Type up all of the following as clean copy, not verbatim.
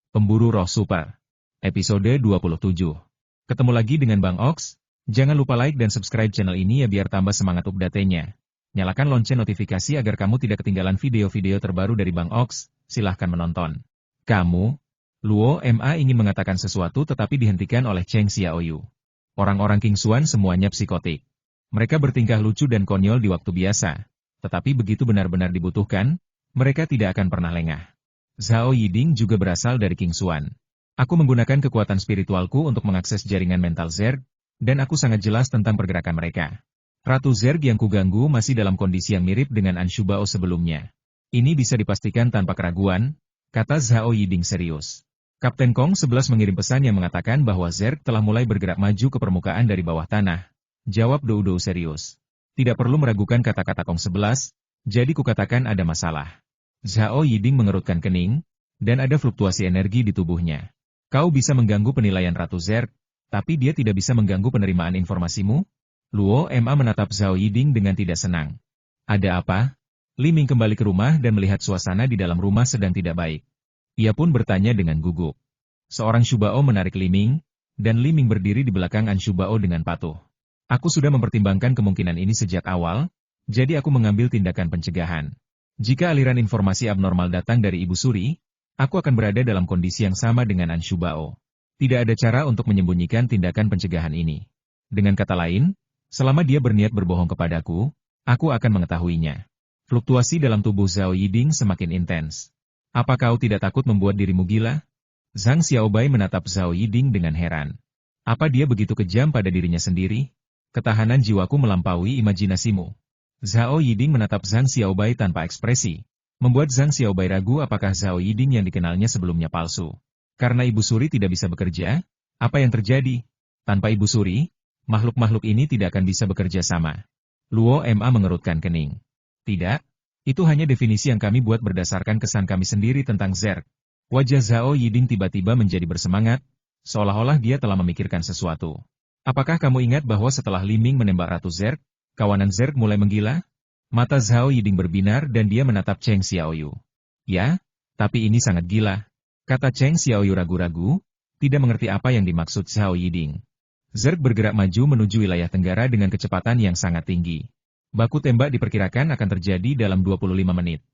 Pemburu Roh Super. Episode 27. Ketemu lagi dengan Bang Ox. Jangan lupa like dan subscribe channel ini ya biar tambah semangat update-nya. Nyalakan lonceng notifikasi agar kamu tidak ketinggalan video-video terbaru dari Bang Ox. Silahkan menonton. Kamu, Luo Ma ingin mengatakan sesuatu tetapi dihentikan oleh Cheng Xiaoyu. Orang-orang King Xuan semuanya psikotik. Mereka bertingkah lucu dan konyol di waktu biasa. Tetapi begitu benar-benar dibutuhkan, mereka tidak akan pernah lengah. Zhao Yiding juga berasal dari King Xuan. Aku menggunakan kekuatan spiritualku untuk mengakses jaringan mental Zerg, dan aku sangat jelas tentang pergerakan mereka. Ratu Zerg yang kuganggu masih dalam kondisi yang mirip dengan Anshu Bao sebelumnya. Ini bisa dipastikan tanpa keraguan, kata Zhao Yiding serius. Kapten Kong 11 mengirim pesan yang mengatakan bahwa Zerg telah mulai bergerak maju ke permukaan dari bawah tanah. Jawab Dou Dou serius. Tidak perlu meragukan kata-kata Kong 11, jadi kukatakan ada masalah. Zhao Yiding mengerutkan kening, dan ada fluktuasi energi di tubuhnya. Kau bisa mengganggu penilaian Ratu Zerg, tapi dia tidak bisa mengganggu penerimaan informasimu? Luo Ma menatap Zhao Yiding dengan tidak senang. Ada apa? Li Ming kembali ke rumah dan melihat suasana di dalam rumah sedang tidak baik. Ia pun bertanya dengan gugup. Seorang Shubao menarik Li Ming, dan Li Ming berdiri di belakang Anshu Bao dengan patuh. Aku sudah mempertimbangkan kemungkinan ini sejak awal, jadi aku mengambil tindakan pencegahan. Jika aliran informasi abnormal datang dari Ibu Suri, aku akan berada dalam kondisi yang sama dengan Anshu Bao. Tidak ada cara untuk menyembunyikan tindakan pencegahan ini. Dengan kata lain, selama dia berniat berbohong kepadaku, aku akan mengetahuinya. Fluktuasi dalam tubuh Zhao Yiding semakin intens. Apa kau tidak takut membuat dirimu gila? Zhang Xiaobai menatap Zhao Yiding dengan heran. Apa dia begitu kejam pada dirinya sendiri? Ketahanan jiwaku melampaui imajinasimu. Zhao Yiding menatap Zhang Xiaobai tanpa ekspresi, membuat Zhang Xiaobai ragu apakah Zhao Yiding yang dikenalnya sebelumnya palsu. Karena Ibu Suri tidak bisa bekerja, apa yang terjadi? Tanpa Ibu Suri, makhluk-makhluk ini tidak akan bisa bekerja sama. Luo Ma mengerutkan kening. Tidak, itu hanya definisi yang kami buat berdasarkan kesan kami sendiri tentang Zerg. Wajah Zhao Yiding tiba-tiba menjadi bersemangat, seolah-olah dia telah memikirkan sesuatu. Apakah kamu ingat bahwa setelah Li Ming menembak Ratu Zerg, kawanan Zerg mulai menggila? Mata Zhao Yiding berbinar dan dia menatap Cheng Xiaoyu. Ya, tapi ini sangat gila. Kata Cheng Xiaoyu ragu-ragu, tidak mengerti apa yang dimaksud Zhao Yiding. Zerg bergerak maju menuju wilayah tenggara dengan kecepatan yang sangat tinggi. Baku tembak diperkirakan akan terjadi dalam 25 menit.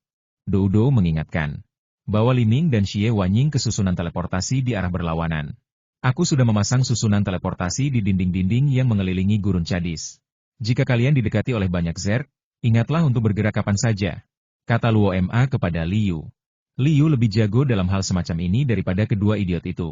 Dou Dou mengingatkan. Bawa Li Ming dan Xie Wanying ke susunan teleportasi di arah berlawanan. Aku sudah memasang susunan teleportasi di dinding-dinding yang mengelilingi gurun Chadis. Jika kalian didekati oleh banyak Zerg, ingatlah untuk bergerak kapan saja, kata Luo Ma kepada Li Yu. Li Yu lebih jago dalam hal semacam ini daripada kedua idiot itu.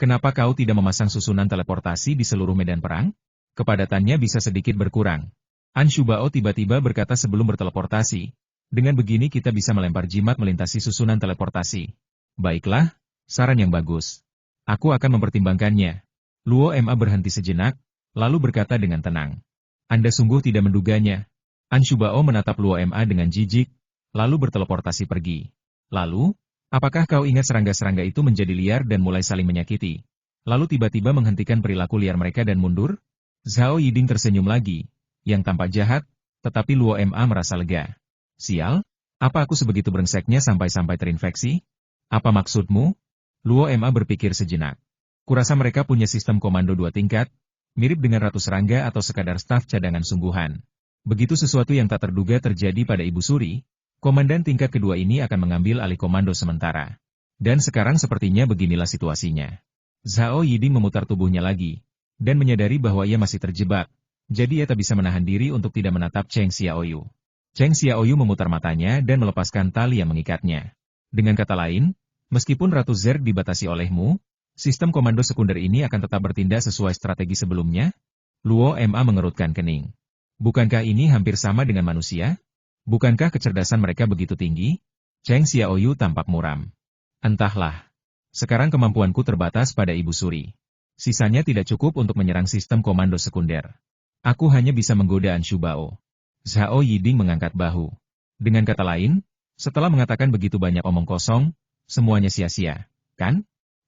Kenapa kau tidak memasang susunan teleportasi di seluruh medan perang? Kepadatannya bisa sedikit berkurang. Anshu Bao tiba-tiba berkata sebelum berteleportasi. Dengan begini kita bisa melempar jimat melintasi susunan teleportasi. Baiklah, saran yang bagus. Aku akan mempertimbangkannya. Luo Ma berhenti sejenak, lalu berkata dengan tenang. Anda sungguh tidak menduganya. Anshu Bao menatap Luo Ma dengan jijik, lalu berteleportasi pergi. Lalu, apakah kau ingat serangga-serangga itu menjadi liar dan mulai saling menyakiti? Lalu tiba-tiba menghentikan perilaku liar mereka dan mundur? Zhao Yiding tersenyum lagi, yang tampak jahat, tetapi Luo Ma merasa lega. Sial, apa aku sebegitu brengseknya sampai-sampai terinfeksi? Apa maksudmu? Luo Ma berpikir sejenak. Kurasa mereka punya sistem komando 2 tingkat, mirip dengan Ratu Serangga atau sekadar staf cadangan sungguhan. Begitu sesuatu yang tak terduga terjadi pada Ibu Suri, komandan tingkat kedua ini akan mengambil alih komando sementara. Dan sekarang sepertinya beginilah situasinya. Zhao Yiding memutar tubuhnya lagi, dan menyadari bahwa ia masih terjebak, jadi ia tak bisa menahan diri untuk tidak menatap Cheng Xiaoyu. Cheng Xiaoyu memutar matanya dan melepaskan tali yang mengikatnya. Dengan kata lain, meskipun Ratu Zerg dibatasi olehmu, sistem komando sekunder ini akan tetap bertindak sesuai strategi sebelumnya? Luo Ma mengerutkan kening. Bukankah ini hampir sama dengan manusia? Bukankah kecerdasan mereka begitu tinggi? Cheng Xiaoyu tampak muram. Entahlah. Sekarang kemampuanku terbatas pada Ibu Suri. Sisanya tidak cukup untuk menyerang sistem komando sekunder. Aku hanya bisa menggoda Anshu Bao. Zhao Yiding mengangkat bahu. Dengan kata lain, setelah mengatakan begitu banyak omong kosong, semuanya sia-sia, kan?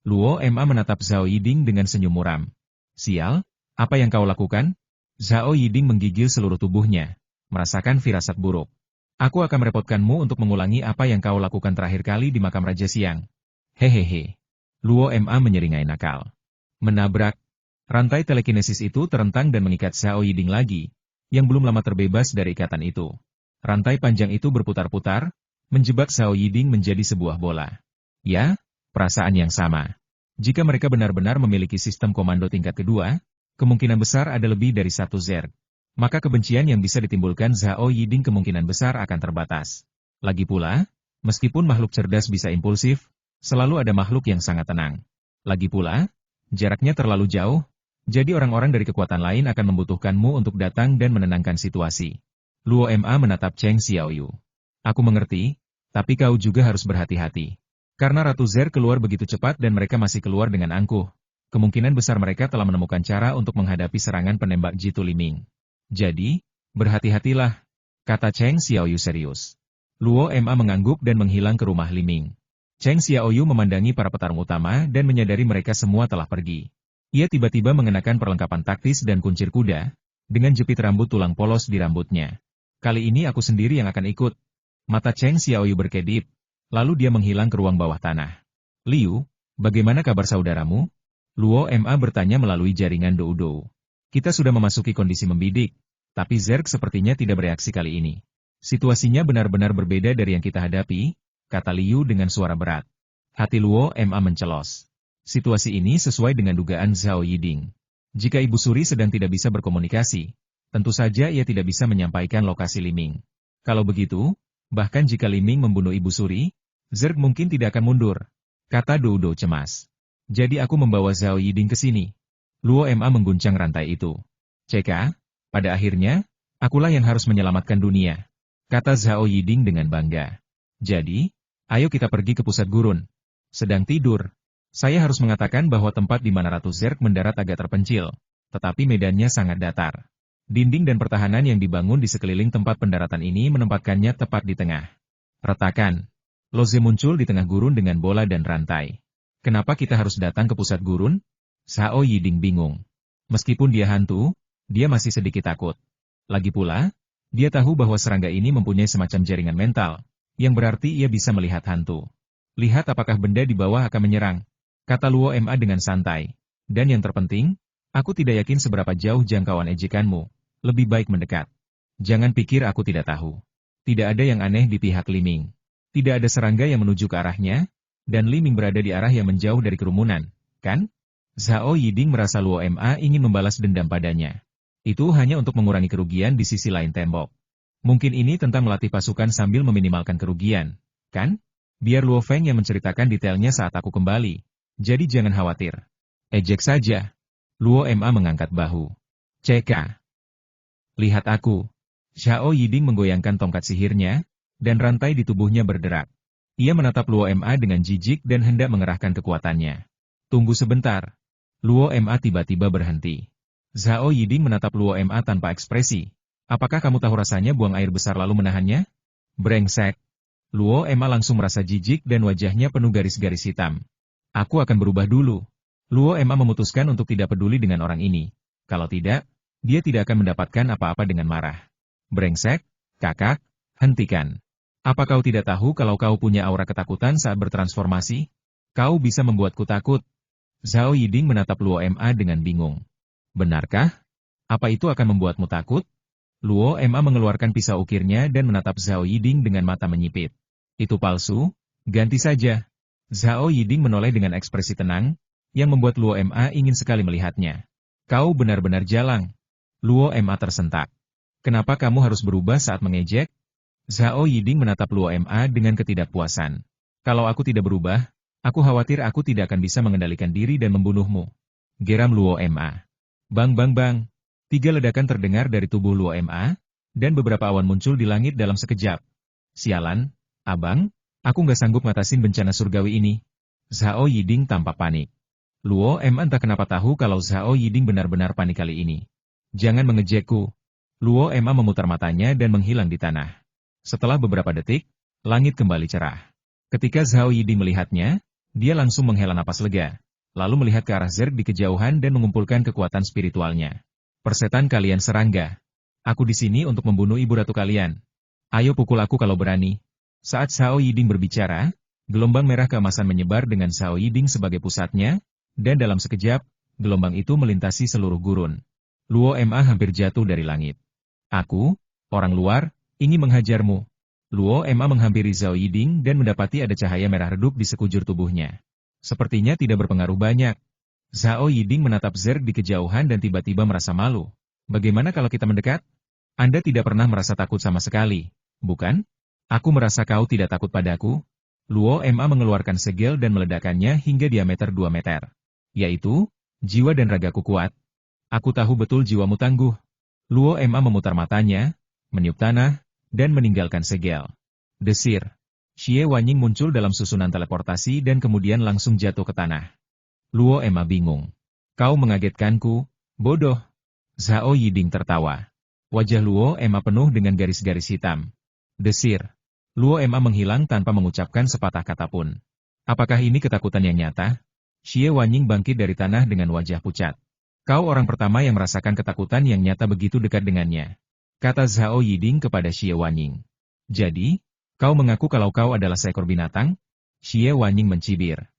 Luo Ma menatap Zhao Yiding dengan senyum muram. Sial, apa yang kau lakukan? Zhao Yiding menggigil seluruh tubuhnya, merasakan firasat buruk. Aku akan merepotkanmu untuk mengulangi apa yang kau lakukan terakhir kali di makam Raja Siang. Hehehe. Luo Ma menyeringai nakal. Menabrak. Rantai telekinesis itu terentang dan mengikat Xiao Yiding lagi, yang belum lama terbebas dari ikatan itu. Rantai panjang itu berputar-putar, menjebak Xiao Yiding menjadi sebuah bola. Ya, perasaan yang sama. Jika mereka benar-benar memiliki sistem komando tingkat kedua, kemungkinan besar ada lebih dari satu Zerg. Maka kebencian yang bisa ditimbulkan Xiao Yiding kemungkinan besar akan terbatas. Lagi pula, meskipun makhluk cerdas bisa impulsif, selalu ada makhluk yang sangat tenang. Lagi pula, jaraknya terlalu jauh, jadi orang-orang dari kekuatan lain akan membutuhkanmu untuk datang dan menenangkan situasi. Luo Ma menatap Cheng Xiaoyu. Aku mengerti, tapi kau juga harus berhati-hati. Karena Ratu Zerg keluar begitu cepat dan mereka masih keluar dengan angkuh, kemungkinan besar mereka telah menemukan cara untuk menghadapi serangan penembak Jitu Liming. Jadi, berhati-hatilah, kata Cheng Xiaoyu serius. Luo Ma mengangguk dan menghilang ke rumah Liming. Cheng Xiaoyu memandangi para petarung utama dan menyadari mereka semua telah pergi. Ia tiba-tiba mengenakan perlengkapan taktis dan kuncir kuda, dengan jepit rambut tulang polos di rambutnya. Kali ini aku sendiri yang akan ikut. Mata Cheng Xiaoyu berkedip, lalu dia menghilang ke ruang bawah tanah. Liu, bagaimana kabar saudaramu? Luo Ma bertanya melalui jaringan Doudou. Kita sudah memasuki kondisi membidik, tapi Zerg sepertinya tidak bereaksi kali ini. Situasinya benar-benar berbeda dari yang kita hadapi, kata Liu dengan suara berat. Hati Luo Ma mencelos. Situasi ini sesuai dengan dugaan Xiao Yiding. Jika Ibu Suri sedang tidak bisa berkomunikasi, tentu saja ia tidak bisa menyampaikan lokasi Liming. Kalau begitu, bahkan jika Liming membunuh Ibu Suri, Zerg mungkin tidak akan mundur, kata Doudou cemas. Jadi aku membawa Xiao Yiding ke sini. Luo Ma mengguncang rantai itu. Ceka, pada akhirnya, akulah yang harus menyelamatkan dunia, kata Xiao Yiding dengan bangga. Jadi, ayo kita pergi ke pusat gurun. Sedang tidur. Saya harus mengatakan bahwa tempat di mana Ratu Zerg mendarat agak terpencil, tetapi medannya sangat datar. Dinding dan pertahanan yang dibangun di sekeliling tempat pendaratan ini menempatkannya tepat di tengah. Retakan. Loze muncul di tengah gurun dengan bola dan rantai. Kenapa kita harus datang ke pusat gurun? Xiao Yiding bingung. Meskipun dia hantu, dia masih sedikit takut. Lagi pula, dia tahu bahwa serangga ini mempunyai semacam jaringan mental, yang berarti ia bisa melihat hantu. Lihat apakah benda di bawah akan menyerang, kata Luo Ma dengan santai. Dan yang terpenting, aku tidak yakin seberapa jauh jangkauan ejekanmu, lebih baik mendekat. Jangan pikir aku tidak tahu. Tidak ada yang aneh di pihak Liming. Tidak ada serangga yang menuju ke arahnya, dan Liming berada di arah yang menjauh dari kerumunan, kan? Xiao Yiding merasa Luo Ma ingin membalas dendam padanya. Itu hanya untuk mengurangi kerugian di sisi lain tembok. Mungkin ini tentang melatih pasukan sambil meminimalkan kerugian, kan? Biar Luo Feng yang menceritakan detailnya saat aku kembali. Jadi jangan khawatir. Ejek saja. Luo Ma mengangkat bahu. Ceka. Lihat aku. Xiao Yiding menggoyangkan tongkat sihirnya, dan rantai di tubuhnya berderak. Ia menatap Luo Ma dengan jijik dan hendak mengerahkan kekuatannya. Tunggu sebentar. Luo Ma tiba-tiba berhenti. Xiao Yiding menatap Luo Ma tanpa ekspresi. Apakah kamu tahu rasanya buang air besar lalu menahannya? Brengsek. Luo Ma langsung merasa jijik dan wajahnya penuh garis-garis hitam. Aku akan berubah dulu. Luo Ma memutuskan untuk tidak peduli dengan orang ini. Kalau tidak, dia tidak akan mendapatkan apa-apa dengan marah. Brengsek, kakak, hentikan. Apa kau tidak tahu kalau kau punya aura ketakutan saat bertransformasi? Kau bisa membuatku takut. Xiao Yiding menatap Luo Ma dengan bingung. Benarkah? Apa itu akan membuatmu takut? Luo Ma mengeluarkan pisau ukirnya dan menatap Xiao Yiding dengan mata menyipit. Itu palsu, ganti saja. Xiao Yiding menoleh dengan ekspresi tenang, yang membuat Luo Ma ingin sekali melihatnya. Kau benar-benar jalang. Luo Ma tersentak. Kenapa kamu harus berubah saat mengejek? Xiao Yiding menatap Luo Ma dengan ketidakpuasan. Kalau aku tidak berubah, aku khawatir aku tidak akan bisa mengendalikan diri dan membunuhmu. Geram Luo Ma. Bang bang bang. 3 ledakan terdengar dari tubuh Luo Ma, dan beberapa awan muncul di langit dalam sekejap. Sialan. Abang, aku nggak sanggup ngatasin bencana surgawi ini. Xiao Yiding tampak panik. Luo Ma entah kenapa tahu kalau Xiao Yiding benar-benar panik kali ini. Jangan mengejekku. Luo Ma memutar matanya dan menghilang di tanah. Setelah beberapa detik, langit kembali cerah. Ketika Xiao Yiding melihatnya, dia langsung menghela napas lega, lalu melihat ke arah Zerg di kejauhan dan mengumpulkan kekuatan spiritualnya. Persetan kalian serangga. Aku di sini untuk membunuh ibu ratu kalian. Ayo pukul aku kalau berani. Saat Xiao Yiding berbicara, Gelombang merah keemasan menyebar dengan Zhao Yiding sebagai pusatnya, dan dalam sekejap, gelombang itu melintasi seluruh gurun. Luo Ma hampir jatuh dari langit. Aku, orang luar, ingin menghajarmu. Luo Ma menghampiri Zhao Yiding dan mendapati ada cahaya merah redup di sekujur tubuhnya. Sepertinya tidak berpengaruh banyak. Zhao Yiding menatap Zerg di kejauhan dan tiba-tiba merasa malu. Bagaimana kalau kita mendekat? Anda tidak pernah merasa takut sama sekali, bukan? Aku merasa kau tidak takut padaku. Luo Ma mengeluarkan segel dan meledakkannya hingga diameter 2 meter. Yaitu, jiwa dan ragaku kuat. Aku tahu betul jiwamu tangguh. Luo Ma memutar matanya, meniup tanah, dan meninggalkan segel. Desir. Xie Wanying muncul dalam susunan teleportasi dan kemudian langsung jatuh ke tanah. Luo Ma bingung. Kau mengagetkanku, bodoh. Zhao Yiding tertawa. Wajah Luo Ma penuh dengan garis-garis hitam. Desir. Luo Ma menghilang tanpa mengucapkan sepatah kata pun. Apakah ini ketakutan yang nyata? Xie Wanying bangkit dari tanah dengan wajah pucat. Kau orang pertama yang merasakan ketakutan yang nyata begitu dekat dengannya. Kata Zhao Yiding kepada Xie Wanying. Jadi, kau mengaku kalau kau adalah seekor binatang? Xie Wanying mencibir.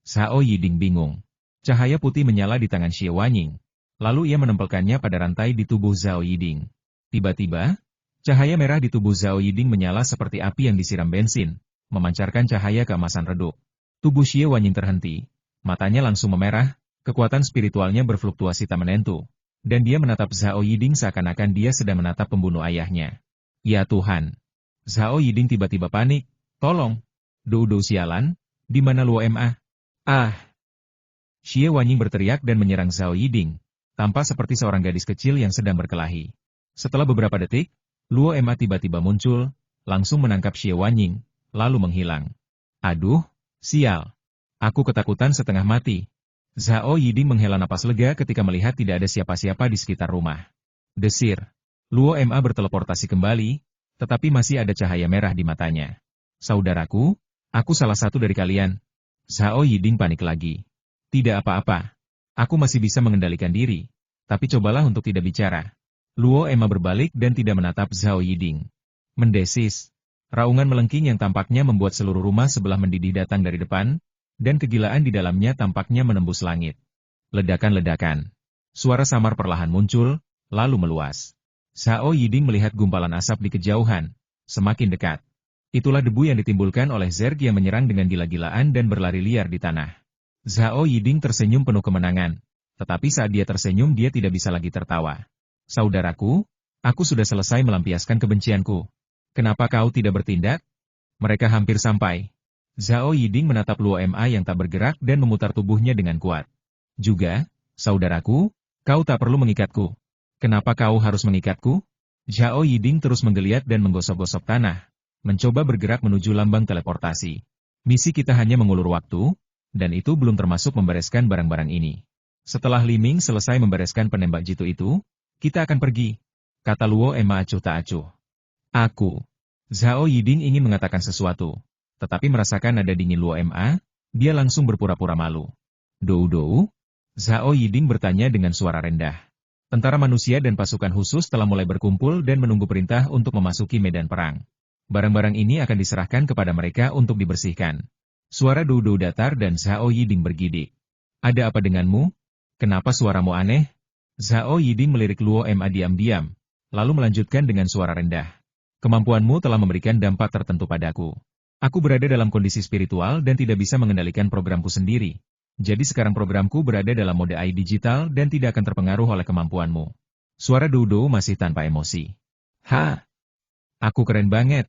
Zhao Yiding bingung. Cahaya putih menyala di tangan Xie Wanying. Lalu ia menempelkannya pada rantai di tubuh Zhao Yiding. Tiba-tiba, cahaya merah di tubuh Zhao Yiding menyala seperti api yang disiram bensin, memancarkan cahaya keemasan redup. Tubuh Xie Wanying terhenti, matanya langsung memerah, kekuatan spiritualnya berfluktuasi tak menentu, dan dia menatap Zhao Yiding seakan-akan dia sedang menatap pembunuh ayahnya. Ya Tuhan! Zhao Yiding tiba-tiba panik, tolong! Do sialan, di mana Luo Ma? Ah! Xie Wanying berteriak dan menyerang Zhao Yiding, tampak seperti seorang gadis kecil yang sedang berkelahi. Setelah beberapa detik, Luo Ma tiba-tiba muncul, langsung menangkap Xie Wanying, lalu menghilang. Aduh, sial. Aku ketakutan setengah mati. Zhao Yiding menghela napas lega ketika melihat tidak ada siapa-siapa di sekitar rumah. Desir. Luo Ma berteleportasi kembali, tetapi masih ada cahaya merah di matanya. Saudaraku, aku salah satu dari kalian. Zhao Yiding panik lagi. Tidak apa-apa. Aku masih bisa mengendalikan diri, tapi cobalah untuk tidak bicara. Luo Ma berbalik dan tidak menatap Zhao Yiding. Mendesis. Raungan melengking yang tampaknya membuat seluruh rumah sebelah mendidih datang dari depan, dan kegilaan di dalamnya tampaknya menembus langit. Ledakan-ledakan. Suara samar perlahan muncul, lalu meluas. Zhao Yiding melihat gumpalan asap di kejauhan, semakin dekat. Itulah debu yang ditimbulkan oleh Zerg yang menyerang dengan gila-gilaan dan berlari liar di tanah. Zhao Yiding tersenyum penuh kemenangan, tetapi saat dia tersenyum dia tidak bisa lagi tertawa. Saudaraku, aku sudah selesai melampiaskan kebencianku. Kenapa kau tidak bertindak? Mereka hampir sampai. Zhao Yiding menatap Luo Ma yang tak bergerak dan memutar tubuhnya dengan kuat. Juga, saudaraku, kau tak perlu mengikatku. Kenapa kau harus mengikatku? Zhao Yiding terus menggeliat dan menggosok-gosok tanah, mencoba bergerak menuju lambang teleportasi. Misi kita hanya mengulur waktu, dan itu belum termasuk membereskan barang-barang ini. Setelah Li Ming selesai membereskan penembak jitu itu, kita akan pergi, kata Luo Ma acuh tak acuh. Aku. Zhao Yiding ingin mengatakan sesuatu, tetapi merasakan nada dingin Luo Ma, dia langsung berpura-pura malu. Dou? Zhao Yiding bertanya dengan suara rendah. Tentara manusia dan pasukan khusus telah mulai berkumpul dan menunggu perintah untuk memasuki medan perang. Barang-barang ini akan diserahkan kepada mereka untuk dibersihkan. Suara Dou datar dan Zhao Yiding bergidik. Ada apa denganmu? Kenapa suaramu aneh? Zhao Yiding melirik Luo Ma diam-diam, lalu melanjutkan dengan suara rendah. Kemampuanmu telah memberikan dampak tertentu padaku. Aku berada dalam kondisi spiritual dan tidak bisa mengendalikan programku sendiri. Jadi sekarang programku berada dalam mode AI digital dan tidak akan terpengaruh oleh kemampuanmu. Suara Dou masih tanpa emosi. Ha! Aku keren banget.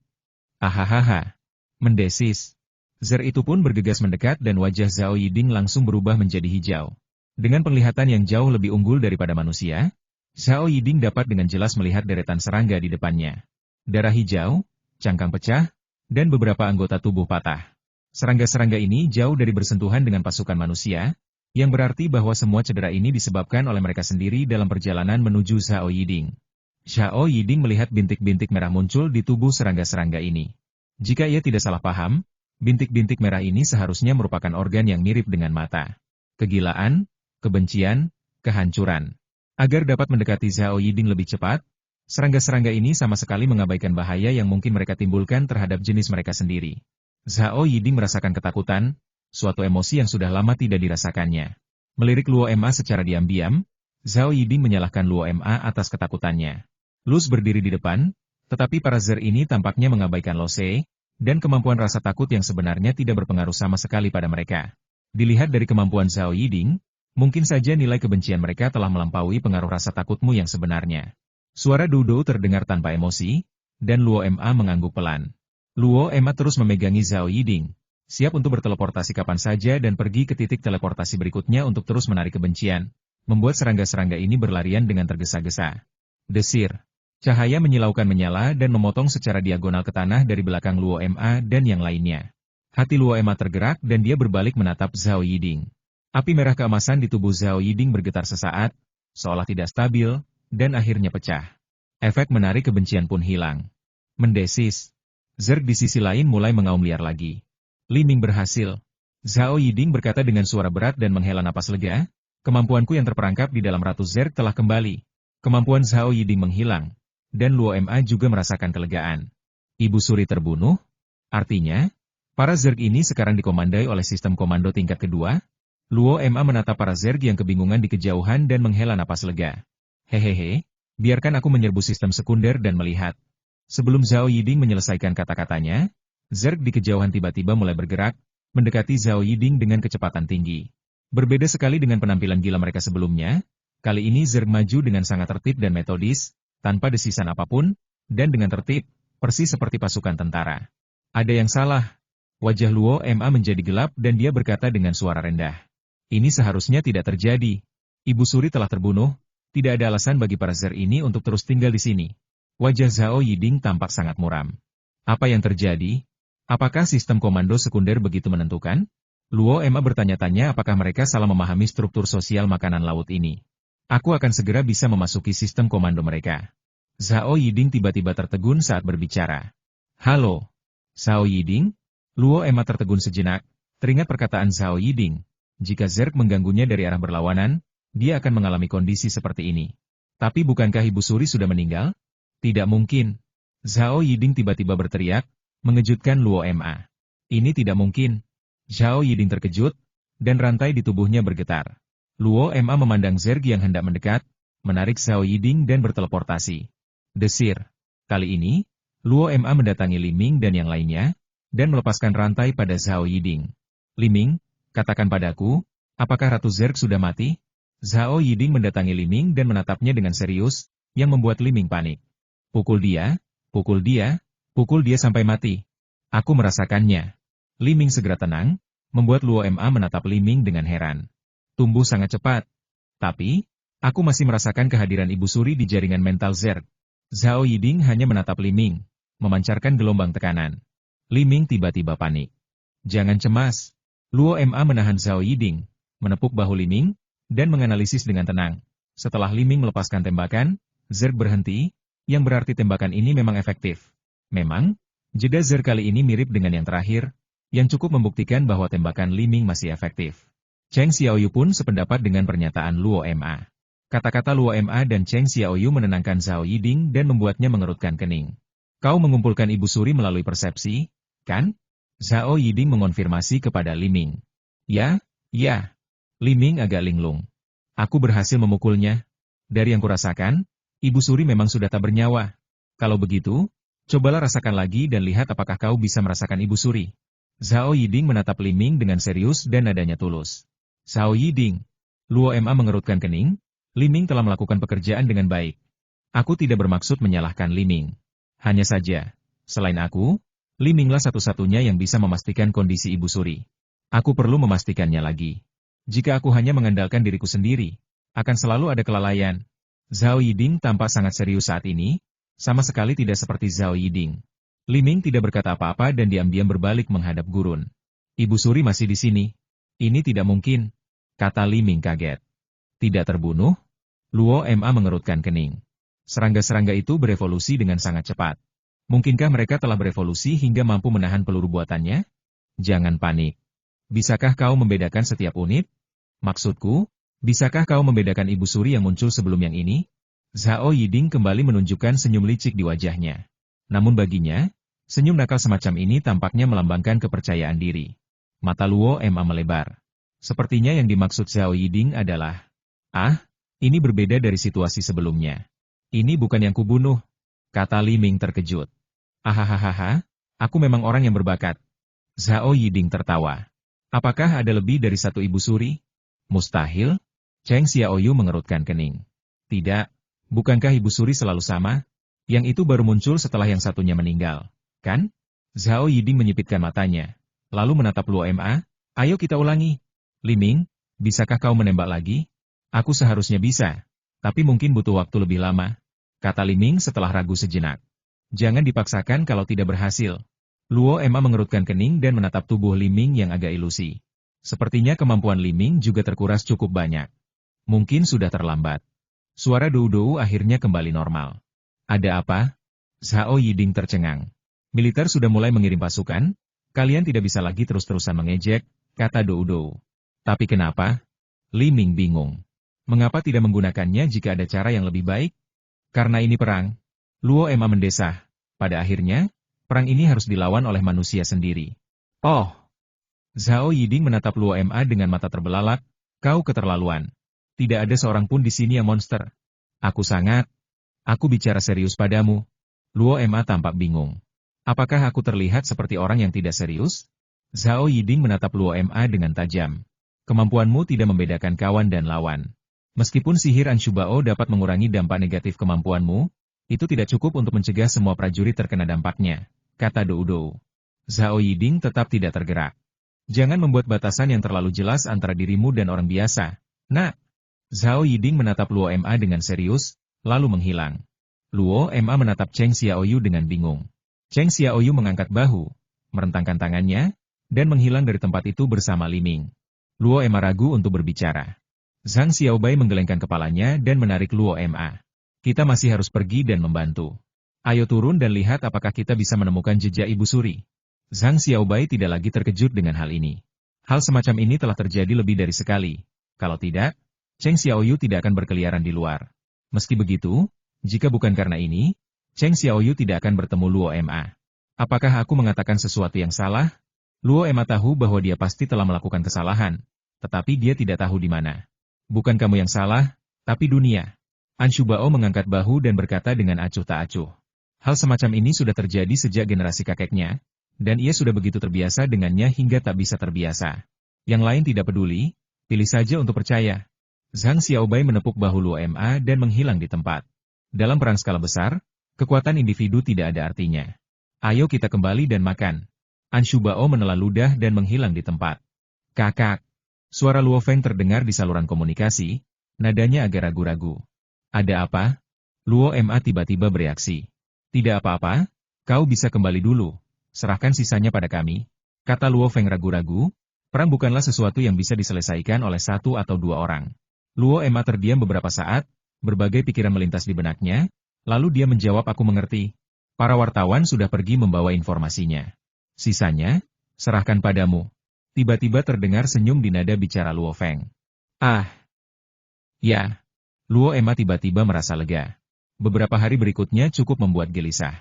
Ahahaha. Mendesis. Zer itu pun bergegas mendekat dan wajah Zhao Yiding langsung berubah menjadi hijau. Dengan penglihatan yang jauh lebih unggul daripada manusia, Zhao Yiding dapat dengan jelas melihat deretan serangga di depannya. Darah hijau, cangkang pecah, dan beberapa anggota tubuh patah. Serangga-serangga ini jauh dari bersentuhan dengan pasukan manusia, yang berarti bahwa semua cedera ini disebabkan oleh mereka sendiri dalam perjalanan menuju Zhao Yiding. Zhao Yiding melihat bintik-bintik merah muncul di tubuh serangga-serangga ini. Jika ia tidak salah paham, bintik-bintik merah ini seharusnya merupakan organ yang mirip dengan mata. Kegilaan, kebencian, kehancuran. Agar dapat mendekati Zhao Yiding lebih cepat, serangga-serangga ini sama sekali mengabaikan bahaya yang mungkin mereka timbulkan terhadap jenis mereka sendiri. Zhao Yiding merasakan ketakutan, suatu emosi yang sudah lama tidak dirasakannya. Melirik Luo Ma secara diam-diam, Zhao Yiding menyalahkan Luo Ma atas ketakutannya. Luz berdiri di depan, tetapi para Zer ini tampaknya mengabaikan Lo Se, dan kemampuan rasa takut yang sebenarnya tidak berpengaruh sama sekali pada mereka. Dilihat dari kemampuan Zhao Yiding, mungkin saja nilai kebencian mereka telah melampaui pengaruh rasa takutmu yang sebenarnya. Suara Doudou terdengar tanpa emosi, dan Luo Ma mengangguk pelan. Luo Ma terus memegangi Zhao Yiding, siap untuk berteleportasi kapan saja dan pergi ke titik teleportasi berikutnya untuk terus menarik kebencian, membuat serangga-serangga ini berlarian dengan tergesa-gesa. Desir. Cahaya menyilaukan menyala dan memotong secara diagonal ke tanah dari belakang Luo Ma dan yang lainnya. Hati Luo Ma tergerak dan dia berbalik menatap Zhao Yiding. Api merah keemasan di tubuh Zhao Yiding bergetar sesaat, seolah tidak stabil, dan akhirnya pecah. Efek menarik kebencian pun hilang. Mendesis. Zerg di sisi lain mulai mengaum liar lagi. Li Ming berhasil. Zhao Yiding berkata dengan suara berat dan menghela napas lega, kemampuanku yang terperangkap di dalam Ratu Zerg telah kembali. Kemampuan Zhao Yiding menghilang, dan Luo Ma juga merasakan kelegaan. Ibu Suri terbunuh? Artinya, para Zerg ini sekarang dikomandai oleh sistem komando tingkat kedua? Luo Ma menatap para Zerg yang kebingungan di kejauhan dan menghela napas lega. Hehehe, biarkan aku menyerbu sistem sekunder dan melihat. Sebelum Zhao Yiding menyelesaikan kata-katanya, Zerg di kejauhan tiba-tiba mulai bergerak, mendekati Zhao Yiding dengan kecepatan tinggi. Berbeda sekali dengan penampilan gila mereka sebelumnya, kali ini Zerg maju dengan sangat tertib dan metodis, tanpa desisan apapun, dan dengan tertib, persis seperti pasukan tentara. Ada yang salah. Wajah Luo Ma menjadi gelap dan dia berkata dengan suara rendah. Ini seharusnya tidak terjadi. Ibu Suri telah terbunuh, tidak ada alasan bagi para Zerg ini untuk terus tinggal di sini. Wajah Zhao Yiding tampak sangat muram. Apa yang terjadi? Apakah sistem komando sekunder begitu menentukan? Luo Ma bertanya-tanya apakah mereka salah memahami struktur sosial makanan laut ini. Aku akan segera bisa memasuki sistem komando mereka. Zhao Yiding tiba-tiba tertegun saat berbicara. Halo, Zhao Yiding? Luo Ma tertegun sejenak, teringat perkataan Zhao Yiding. Jika Zerg mengganggunya dari arah berlawanan, dia akan mengalami kondisi seperti ini. Tapi bukankah Ibu Suri sudah meninggal? Tidak mungkin. Zhao Yiding tiba-tiba berteriak, mengejutkan Luo Ma. Ini tidak mungkin. Zhao Yiding terkejut, dan rantai di tubuhnya bergetar. Luo Ma memandang Zerg yang hendak mendekat, menarik Zhao Yiding dan berteleportasi. Desir. Kali ini, Luo Ma mendatangi Li Ming dan yang lainnya, dan melepaskan rantai pada Zhao Yiding. Li Ming, katakan padaku, apakah Ratu Zerg sudah mati? Zhao Yiding mendatangi Li Ming dan menatapnya dengan serius, yang membuat Li Ming panik. Pukul dia, pukul dia, pukul dia sampai mati. Aku merasakannya. Li Ming segera tenang, membuat Luo Ma menatap Li Ming dengan heran. Tumbuh sangat cepat. Tapi, aku masih merasakan kehadiran Ibu Suri di jaringan mental Zerg. Zhao Yiding hanya menatap Li Ming, memancarkan gelombang tekanan. Li Ming tiba-tiba panik. Jangan cemas. Luo Ma menahan Zhao Yiding, menepuk bahu Li Ming, dan menganalisis dengan tenang. Setelah Li Ming melepaskan tembakan, Zerg berhenti, yang berarti tembakan ini memang efektif. Memang, jeda Zerg kali ini mirip dengan yang terakhir, yang cukup membuktikan bahwa tembakan Li Ming masih efektif. Cheng Xiaoyu pun sependapat dengan pernyataan Luo Ma. Kata-kata Luo Ma dan Cheng Xiaoyu menenangkan Zhao Yiding dan membuatnya mengerutkan kening. Kau mengumpulkan Ibu Suri melalui persepsi, kan? Zhao Yiding mengonfirmasi kepada Li Ming. Ya, ya. Li Ming agak linglung. Aku berhasil memukulnya. Dari yang kurasakan, Ibu Suri memang sudah tak bernyawa. Kalau begitu, cobalah rasakan lagi dan lihat apakah kau bisa merasakan Ibu Suri. Zhao Yiding menatap Li Ming dengan serius dan nadanya tulus. Zhao Yiding. Luo Ma mengerutkan kening. Li Ming telah melakukan pekerjaan dengan baik. Aku tidak bermaksud menyalahkan Li Ming. Hanya saja, selain aku, Li Minglah satu-satunya yang bisa memastikan kondisi Ibu Suri. Aku perlu memastikannya lagi. Jika aku hanya mengandalkan diriku sendiri, akan selalu ada kelalaian. Zhao Yiding tampak sangat serius saat ini, sama sekali tidak seperti Zhao Yiding. Li Ming tidak berkata apa-apa dan diam-diam berbalik menghadap gurun. Ibu Suri masih di sini. Ini tidak mungkin, kata Li Ming kaget. Tidak terbunuh? Luo Ma mengerutkan kening. Serangga-serangga itu berevolusi dengan sangat cepat. Mungkinkah mereka telah berevolusi hingga mampu menahan peluru buatannya? Jangan panik. Bisakah kau membedakan setiap unit? Maksudku, bisakah kau membedakan Ibu Suri yang muncul sebelum yang ini? Zhao Yiding kembali menunjukkan senyum licik di wajahnya. Namun baginya, Senyum nakal semacam ini tampaknya melambangkan kepercayaan diri. Mata Luo Ma melebar. Sepertinya yang dimaksud Xiao Yiding adalah, ini berbeda dari situasi sebelumnya. Ini bukan yang kubunuh, kata Li Ming terkejut. Hahaha, aku memang orang yang berbakat. Xiao Yiding tertawa. Apakah ada lebih dari satu ibu suri? Mustahil? Cheng Xiaoyu mengerutkan kening. Tidak, bukankah ibu suri selalu sama? Yang itu baru muncul setelah yang satunya meninggal, kan? Xiao Yiding menyipitkan matanya, lalu menatap Luo Ma. Ayo kita ulangi. Li Ming, bisakah kau menembak lagi? Aku seharusnya bisa, tapi mungkin butuh waktu lebih lama, kata Li Ming setelah ragu sejenak. Jangan dipaksakan kalau tidak berhasil. Luo Ma mengerutkan kening dan menatap tubuh Li Ming yang agak ilusi. Sepertinya kemampuan Li Ming juga terkuras cukup banyak. Mungkin sudah terlambat. Suara Dou-Dou akhirnya kembali normal. Ada apa? Xiao Yiding tercengang. Militer sudah mulai mengirim pasukan? Kalian tidak bisa lagi terus-terusan mengejek, kata Dou-Dou. Tapi kenapa? Li Ming bingung. Mengapa tidak menggunakannya jika ada cara yang lebih baik? Karena ini perang. Luo Ma mendesah. Pada akhirnya, perang ini harus dilawan oleh manusia sendiri. Oh! Xiao Yiding menatap Luo Ma dengan mata terbelalak. Kau keterlaluan. Tidak ada seorang pun di sini yang monster. Aku bicara serius padamu. Luo Ma tampak bingung. Apakah aku terlihat seperti orang yang tidak serius? Xiao Yiding menatap Luo Ma dengan tajam. Kemampuanmu tidak membedakan kawan dan lawan. Meskipun sihir Anshubao dapat mengurangi dampak negatif kemampuanmu, itu tidak cukup untuk mencegah semua prajurit terkena dampaknya, kata Dou-Dou. Xiao Yiding tetap tidak tergerak. Jangan membuat batasan yang terlalu jelas antara dirimu dan orang biasa, nak. Xiao Yiding menatap Luo Ma dengan serius, lalu menghilang. Luo Ma menatap Cheng Xiaoyu dengan bingung. Cheng Xiaoyu mengangkat bahu, merentangkan tangannya, dan menghilang dari tempat itu bersama Li Ming. Luo Ma ragu untuk berbicara. Zhang Xiaobai menggelengkan kepalanya dan menarik Luo Ma. Kita masih harus pergi dan membantu. Ayo turun dan lihat apakah kita bisa menemukan jejak Ibu Suri. Zhang Xiaobai tidak lagi terkejut dengan hal ini. Hal semacam ini telah terjadi lebih dari sekali. Kalau tidak, Cheng Xiaoyu tidak akan berkeliaran di luar. Meski begitu, jika bukan karena ini, Cheng Xiaoyu tidak akan bertemu Luo Ma. Apakah aku mengatakan sesuatu yang salah? Luo Ma tahu bahwa dia pasti telah melakukan kesalahan, tetapi dia tidak tahu di mana. Bukan kamu yang salah, tapi dunia. Anshubao mengangkat bahu dan berkata dengan acuh tak acuh. Hal semacam ini sudah terjadi sejak generasi kakeknya, dan ia sudah begitu terbiasa dengannya hingga tak bisa terbiasa. Yang lain tidak peduli, pilih saja untuk percaya. Zhang Xiaobai menepuk bahu Luo Ma dan menghilang di tempat. Dalam perang skala besar, kekuatan individu tidak ada artinya. Ayo kita kembali dan makan. Anshubao menelan ludah dan menghilang di tempat. Kakak. Suara Luo Feng terdengar di saluran komunikasi, nadanya agak ragu-ragu. Ada apa? Luo Ma tiba-tiba bereaksi. Tidak apa-apa, kau bisa kembali dulu. Serahkan sisanya pada kami. Kata Luo Feng ragu-ragu, perang bukanlah sesuatu yang bisa diselesaikan oleh satu atau dua orang. Luo Ma terdiam beberapa saat, berbagai pikiran melintas di benaknya, lalu dia menjawab aku mengerti. Para wartawan sudah pergi membawa informasinya. Sisanya, serahkan padamu. Tiba-tiba terdengar senyum di nada bicara Luo Feng. Ya. Luo Ma tiba-tiba merasa lega. Beberapa hari berikutnya cukup membuat gelisah.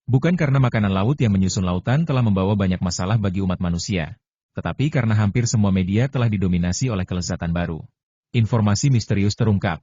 Bukan karena makanan laut yang menyusun lautan telah membawa banyak masalah bagi umat manusia, tetapi karena hampir semua media telah didominasi oleh kelezatan baru. Informasi misterius terungkap.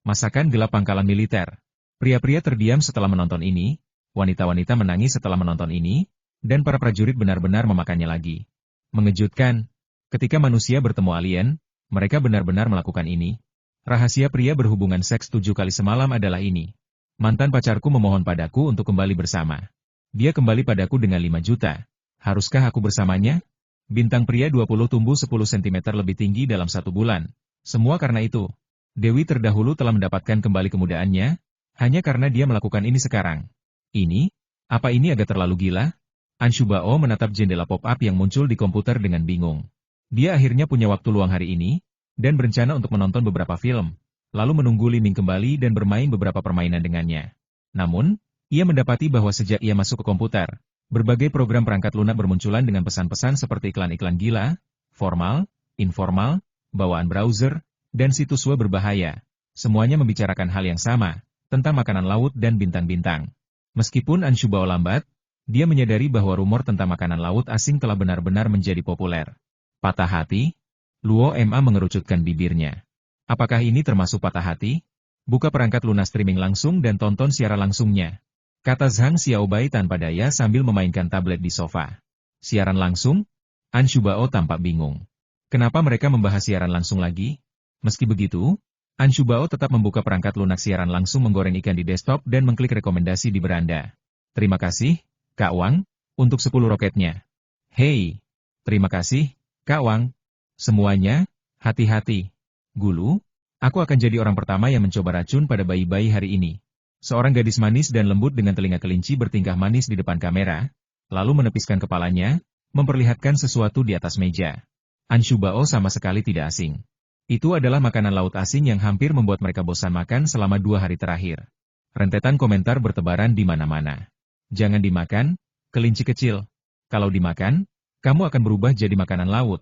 Masakan gelap pangkalan militer. Pria-pria terdiam setelah menonton ini, wanita-wanita menangis setelah menonton ini, dan para prajurit benar-benar memakannya lagi. Mengejutkan. Ketika manusia bertemu alien, mereka benar-benar melakukan ini. Rahasia pria berhubungan seks 7 kali semalam adalah ini. Mantan pacarku memohon padaku untuk kembali bersama. Dia kembali padaku dengan 5 juta. Haruskah aku bersamanya? Bintang pria 20 tumbuh 10 cm lebih tinggi dalam 1 bulan. Semua karena itu. Dewi terdahulu telah mendapatkan kembali kemudaannya, hanya karena dia melakukan ini sekarang. Ini? Apa ini agak terlalu gila? Anshubao menatap jendela pop-up yang muncul di komputer dengan bingung. Dia akhirnya punya waktu luang hari ini, dan berencana untuk menonton beberapa film, lalu menunggu Li Ming kembali dan bermain beberapa permainan dengannya. Namun, ia mendapati bahwa sejak ia masuk ke komputer, berbagai program perangkat lunak bermunculan dengan pesan-pesan seperti iklan-iklan gila, formal, informal, bawaan browser, dan situs web berbahaya. Semuanya membicarakan hal yang sama, tentang makanan laut dan bintang-bintang. Meskipun Anshubao lambat, Dia menyadari bahwa rumor tentang makanan laut asing telah benar-benar menjadi populer. Patah hati? Luo Ma mengerucutkan bibirnya. Apakah ini termasuk patah hati? Buka perangkat lunas streaming langsung dan tonton siaran langsungnya. Kata Zhang Xiaobai tanpa daya sambil memainkan tablet di sofa. Siaran langsung? An Shubao tampak bingung. Kenapa mereka membahas siaran langsung lagi? Meski begitu, An Shubao tetap membuka perangkat lunak siaran langsung menggoreng ikan di desktop dan mengklik rekomendasi di beranda. Terima kasih, Kak Wang, untuk 10 roketnya. Hei, terima kasih, Kak Wang. Semuanya, hati-hati. Gulu, aku akan jadi orang pertama yang mencoba racun pada bayi-bayi hari ini. Seorang gadis manis dan lembut dengan telinga kelinci bertingkah manis di depan kamera, lalu menepiskan kepalanya, memperlihatkan sesuatu di atas meja. An Shubao sama sekali tidak asing. Itu adalah makanan laut asing yang hampir membuat mereka bosan makan selama 2 hari terakhir. Rentetan komentar bertebaran di mana-mana. Jangan dimakan, kelinci kecil. Kalau dimakan, kamu akan berubah jadi makanan laut.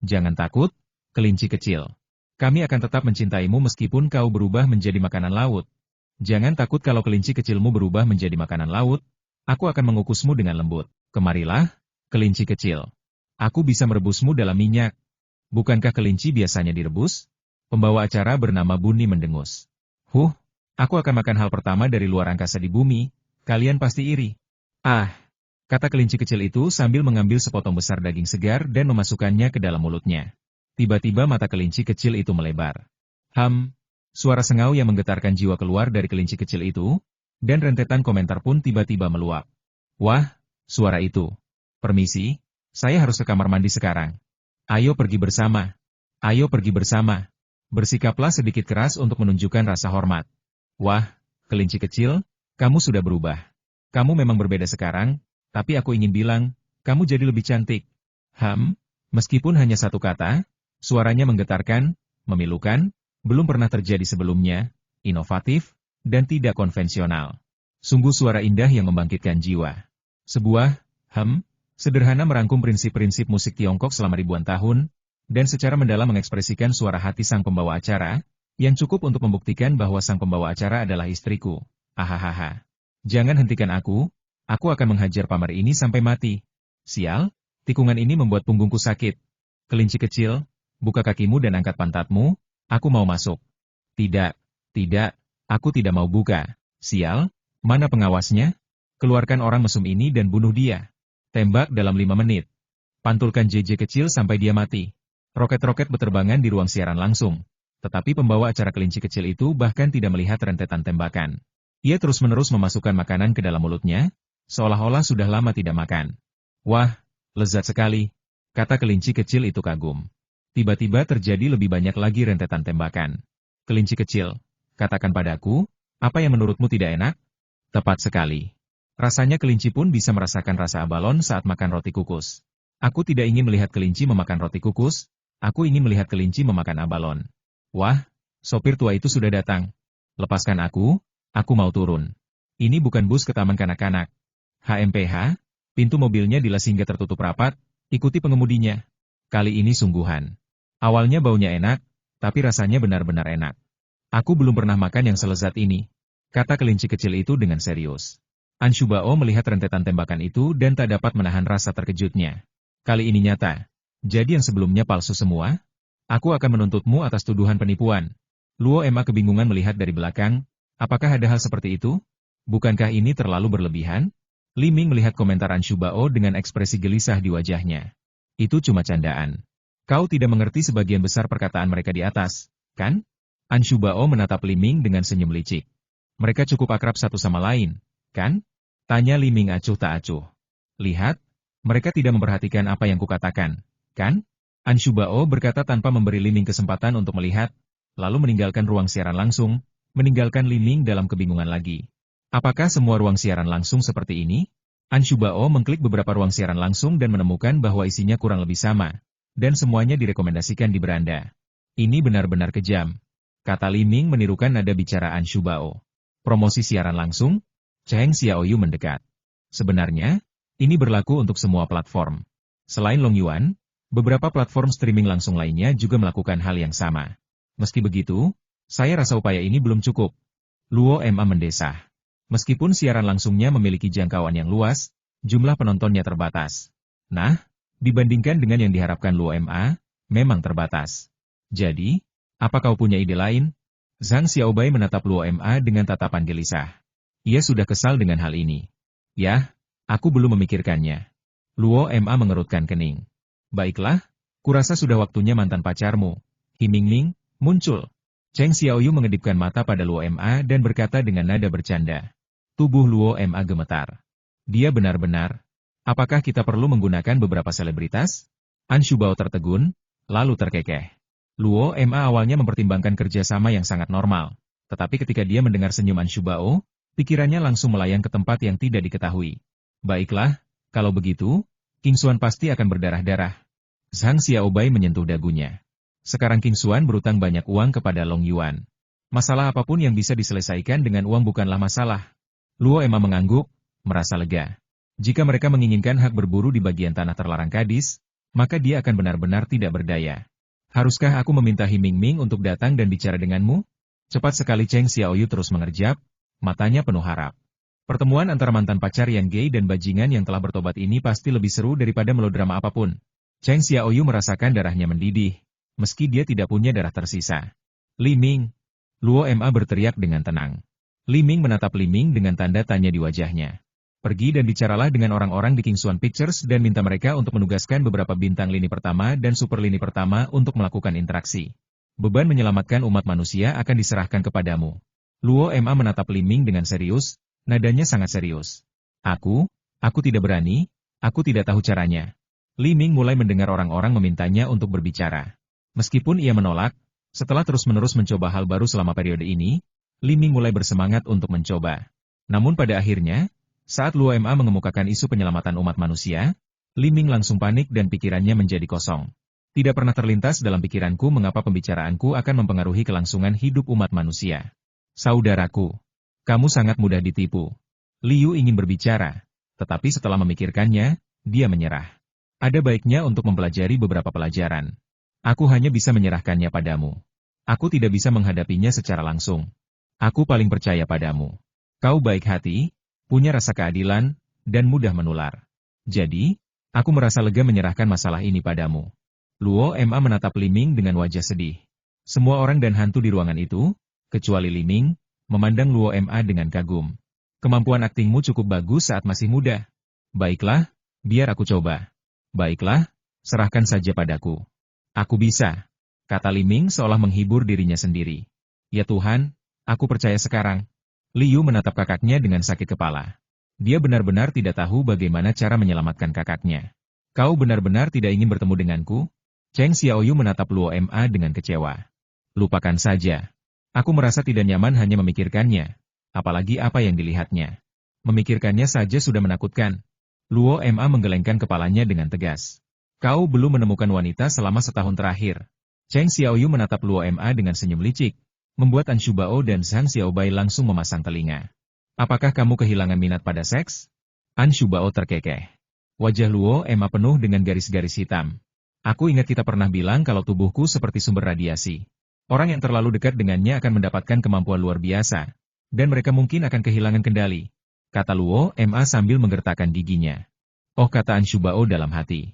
Jangan takut, kelinci kecil. Kami akan tetap mencintaimu meskipun kau berubah menjadi makanan laut. Jangan takut kalau kelinci kecilmu berubah menjadi makanan laut. Aku akan mengukusmu dengan lembut. Kemarilah, kelinci kecil. Aku bisa merebusmu dalam minyak. Bukankah kelinci biasanya direbus? Pembawa acara bernama Bunny mendengus. Aku akan makan hal pertama dari luar angkasa di bumi, kalian pasti iri. Ah, kata kelinci kecil itu sambil mengambil sepotong besar daging segar dan memasukkannya ke dalam mulutnya. Tiba-tiba mata kelinci kecil itu melebar. Suara sengau yang menggetarkan jiwa keluar dari kelinci kecil itu, dan rentetan komentar pun tiba-tiba meluap. Wah, suara itu. Permisi, saya harus ke kamar mandi sekarang. Ayo pergi bersama. Ayo pergi bersama. Bersikaplah sedikit keras untuk menunjukkan rasa hormat. Wah, kelinci kecil, kamu sudah berubah. Kamu memang berbeda sekarang, tapi aku ingin bilang, kamu jadi lebih cantik. Meskipun hanya satu kata, suaranya menggetarkan, memilukan, belum pernah terjadi sebelumnya, inovatif, dan tidak konvensional. Sungguh suara indah yang membangkitkan jiwa. Sebuah, sederhana merangkum prinsip-prinsip musik Tiongkok selama ribuan tahun, dan secara mendalam mengekspresikan suara hati sang pembawa acara, yang cukup untuk membuktikan bahwa sang pembawa acara adalah istriku. Ahahaha. Jangan hentikan aku akan menghajar pamer ini sampai mati. Sial, tikungan ini membuat punggungku sakit. Kelinci kecil, buka kakimu dan angkat pantatmu, aku mau masuk. Tidak, aku tidak mau buka. Sial, mana pengawasnya? Keluarkan orang mesum ini dan bunuh dia. Tembak dalam 5 menit. Pantulkan JJ kecil sampai dia mati. Roket-roket berterbangan di ruang siaran langsung. Tetapi pembawa acara kelinci kecil itu bahkan tidak melihat rentetan tembakan. Ia terus-menerus memasukkan makanan ke dalam mulutnya, seolah-olah sudah lama tidak makan. Wah, lezat sekali, kata kelinci kecil itu kagum. Tiba-tiba terjadi lebih banyak lagi rentetan tembakan. Kelinci kecil, katakan padaku, apa yang menurutmu tidak enak? Tepat sekali. Rasanya kelinci pun bisa merasakan rasa abalon saat makan roti kukus. Aku tidak ingin melihat kelinci memakan roti kukus, aku ingin melihat kelinci memakan abalon. Wah, sopir tua itu sudah datang. Lepaskan aku mau turun. Ini bukan bus ke taman kanak-kanak. HMPH, pintu mobilnya dilas hingga tertutup rapat, ikuti pengemudinya. Kali ini sungguhan. Awalnya baunya enak, tapi rasanya benar-benar enak. Aku belum pernah makan yang selezat ini, kata kelinci kecil itu dengan serius. An Shubao melihat rentetan tembakan itu dan tak dapat menahan rasa terkejutnya. Kali ini nyata. Jadi yang sebelumnya palsu semua? Aku akan menuntutmu atas tuduhan penipuan. Luo Ma kebingungan melihat dari belakang. Apakah ada hal seperti itu? Bukankah ini terlalu berlebihan? Li Ming melihat komentar An Shubao dengan ekspresi gelisah di wajahnya. Itu cuma candaan. Kau tidak mengerti sebagian besar perkataan mereka di atas, kan? An Shubao menatap Li Ming dengan senyum licik. Mereka cukup akrab satu sama lain, kan? Tanya Li Ming acuh tak acuh. Lihat, mereka tidak memperhatikan apa yang kukatakan, kan? An Shubao berkata tanpa memberi Li Ming kesempatan untuk melihat, lalu meninggalkan ruang siaran langsung, meninggalkan Li Ming dalam kebingungan lagi. Apakah semua ruang siaran langsung seperti ini? An Shubao mengklik beberapa ruang siaran langsung dan menemukan bahwa isinya kurang lebih sama, dan semuanya direkomendasikan di beranda. Ini benar-benar kejam, kata Li Ming menirukan nada bicara An Shubao. Promosi siaran langsung? Cheng Xiaoyu mendekat. Sebenarnya, ini berlaku untuk semua platform. Selain Long Yuan, beberapa platform streaming langsung lainnya juga melakukan hal yang sama. Meski begitu, saya rasa upaya ini belum cukup. Luo Ma mendesah. Meskipun siaran langsungnya memiliki jangkauan yang luas, jumlah penontonnya terbatas. Nah, dibandingkan dengan yang diharapkan Luo Ma, memang terbatas. Jadi, apa kau punya ide lain? Zhang Xiaobai menatap Luo Ma dengan tatapan gelisah. Ia sudah kesal dengan hal ini. Yah, aku belum memikirkannya. Luo Ma mengerutkan kening. Baiklah, kurasa sudah waktunya mantan pacarmu, Hi Mingming, muncul. Cheng Xiaoyu mengedipkan mata pada Luo Ma dan berkata dengan nada bercanda. Tubuh Luo Ma gemetar. Dia benar-benar. Apakah kita perlu menggunakan beberapa selebritas? An Shubao tertegun, lalu terkekeh. Luo Ma awalnya mempertimbangkan kerjasama yang sangat normal. Tetapi ketika dia mendengar senyum An Shubao, pikirannya langsung melayang ke tempat yang tidak diketahui. Baiklah, kalau begitu, King Xuan pasti akan berdarah-darah. Zhang Xiaobai menyentuh dagunya. Sekarang King Xuan berutang banyak uang kepada Long Yuan. Masalah apapun yang bisa diselesaikan dengan uang bukanlah masalah. Luo Ma mengangguk, merasa lega. Jika mereka menginginkan hak berburu di bagian tanah terlarang Kadis, maka dia akan benar-benar tidak berdaya. Haruskah aku meminta Hi Mingming untuk datang dan bicara denganmu? Cepat sekali Cheng Xiaoyu terus mengerjap, matanya penuh harap. Pertemuan antara mantan pacar yang gay dan bajingan yang telah bertobat ini pasti lebih seru daripada melodrama apapun. Cheng Xiaoyu merasakan darahnya mendidih, meski dia tidak punya darah tersisa. Li Ming. Luo Ma berteriak dengan tenang. Li Ming menatap Li Ming dengan tanda tanya di wajahnya. Pergi dan bicaralah dengan orang-orang di King Xuan Pictures dan minta mereka untuk menugaskan beberapa bintang lini pertama dan super lini pertama untuk melakukan interaksi. Beban menyelamatkan umat manusia akan diserahkan kepadamu. Luo Ma menatap Li Ming dengan serius. Nadanya sangat serius. Aku tidak berani, aku tidak tahu caranya. Li Ming mulai mendengar orang-orang memintanya untuk berbicara. Meskipun ia menolak, setelah terus-menerus mencoba hal baru selama periode ini, Li Ming mulai bersemangat untuk mencoba. Namun pada akhirnya, saat Luo Ma mengemukakan isu penyelamatan umat manusia, Li Ming langsung panik dan pikirannya menjadi kosong. Tidak pernah terlintas dalam pikiranku mengapa pembicaraanku akan mempengaruhi kelangsungan hidup umat manusia. Saudaraku. Kamu sangat mudah ditipu. Liu ingin berbicara, tetapi setelah memikirkannya, dia menyerah. Ada baiknya untuk mempelajari beberapa pelajaran. Aku hanya bisa menyerahkannya padamu. Aku tidak bisa menghadapinya secara langsung. Aku paling percaya padamu. Kau baik hati, punya rasa keadilan, dan mudah menular. Jadi, aku merasa lega menyerahkan masalah ini padamu. Luo Ma menatap Li Ming dengan wajah sedih. Semua orang dan hantu di ruangan itu, kecuali Li Ming, memandang Luo Ma dengan kagum. Kemampuan aktingmu cukup bagus saat masih muda. Baiklah, biar aku coba. Baiklah, serahkan saja padaku. Aku bisa, kata Li Ming seolah menghibur dirinya sendiri. Ya Tuhan, aku percaya sekarang. Liu menatap kakaknya dengan sakit kepala. Dia benar-benar tidak tahu bagaimana cara menyelamatkan kakaknya. Kau benar-benar tidak ingin bertemu denganku? Cheng Xiaoyu menatap Luo Ma dengan kecewa. Lupakan saja. Aku merasa tidak nyaman hanya memikirkannya, apalagi apa yang dilihatnya. Memikirkannya saja sudah menakutkan. Luo Ma menggelengkan kepalanya dengan tegas. Kau belum menemukan wanita selama setahun terakhir. Cheng Xiaoyu menatap Luo Ma dengan senyum licik, membuat An Shubao dan Zhang Xiaobai langsung memasang telinga. Apakah kamu kehilangan minat pada seks? An Shubao terkekeh. Wajah Luo Ma penuh dengan garis-garis hitam. Aku ingat kita pernah bilang kalau tubuhku seperti sumber radiasi. Orang yang terlalu dekat dengannya akan mendapatkan kemampuan luar biasa, dan mereka mungkin akan kehilangan kendali, kata Luo Ma sambil menggertakkan giginya. Oh, kata An Shubao dalam hati.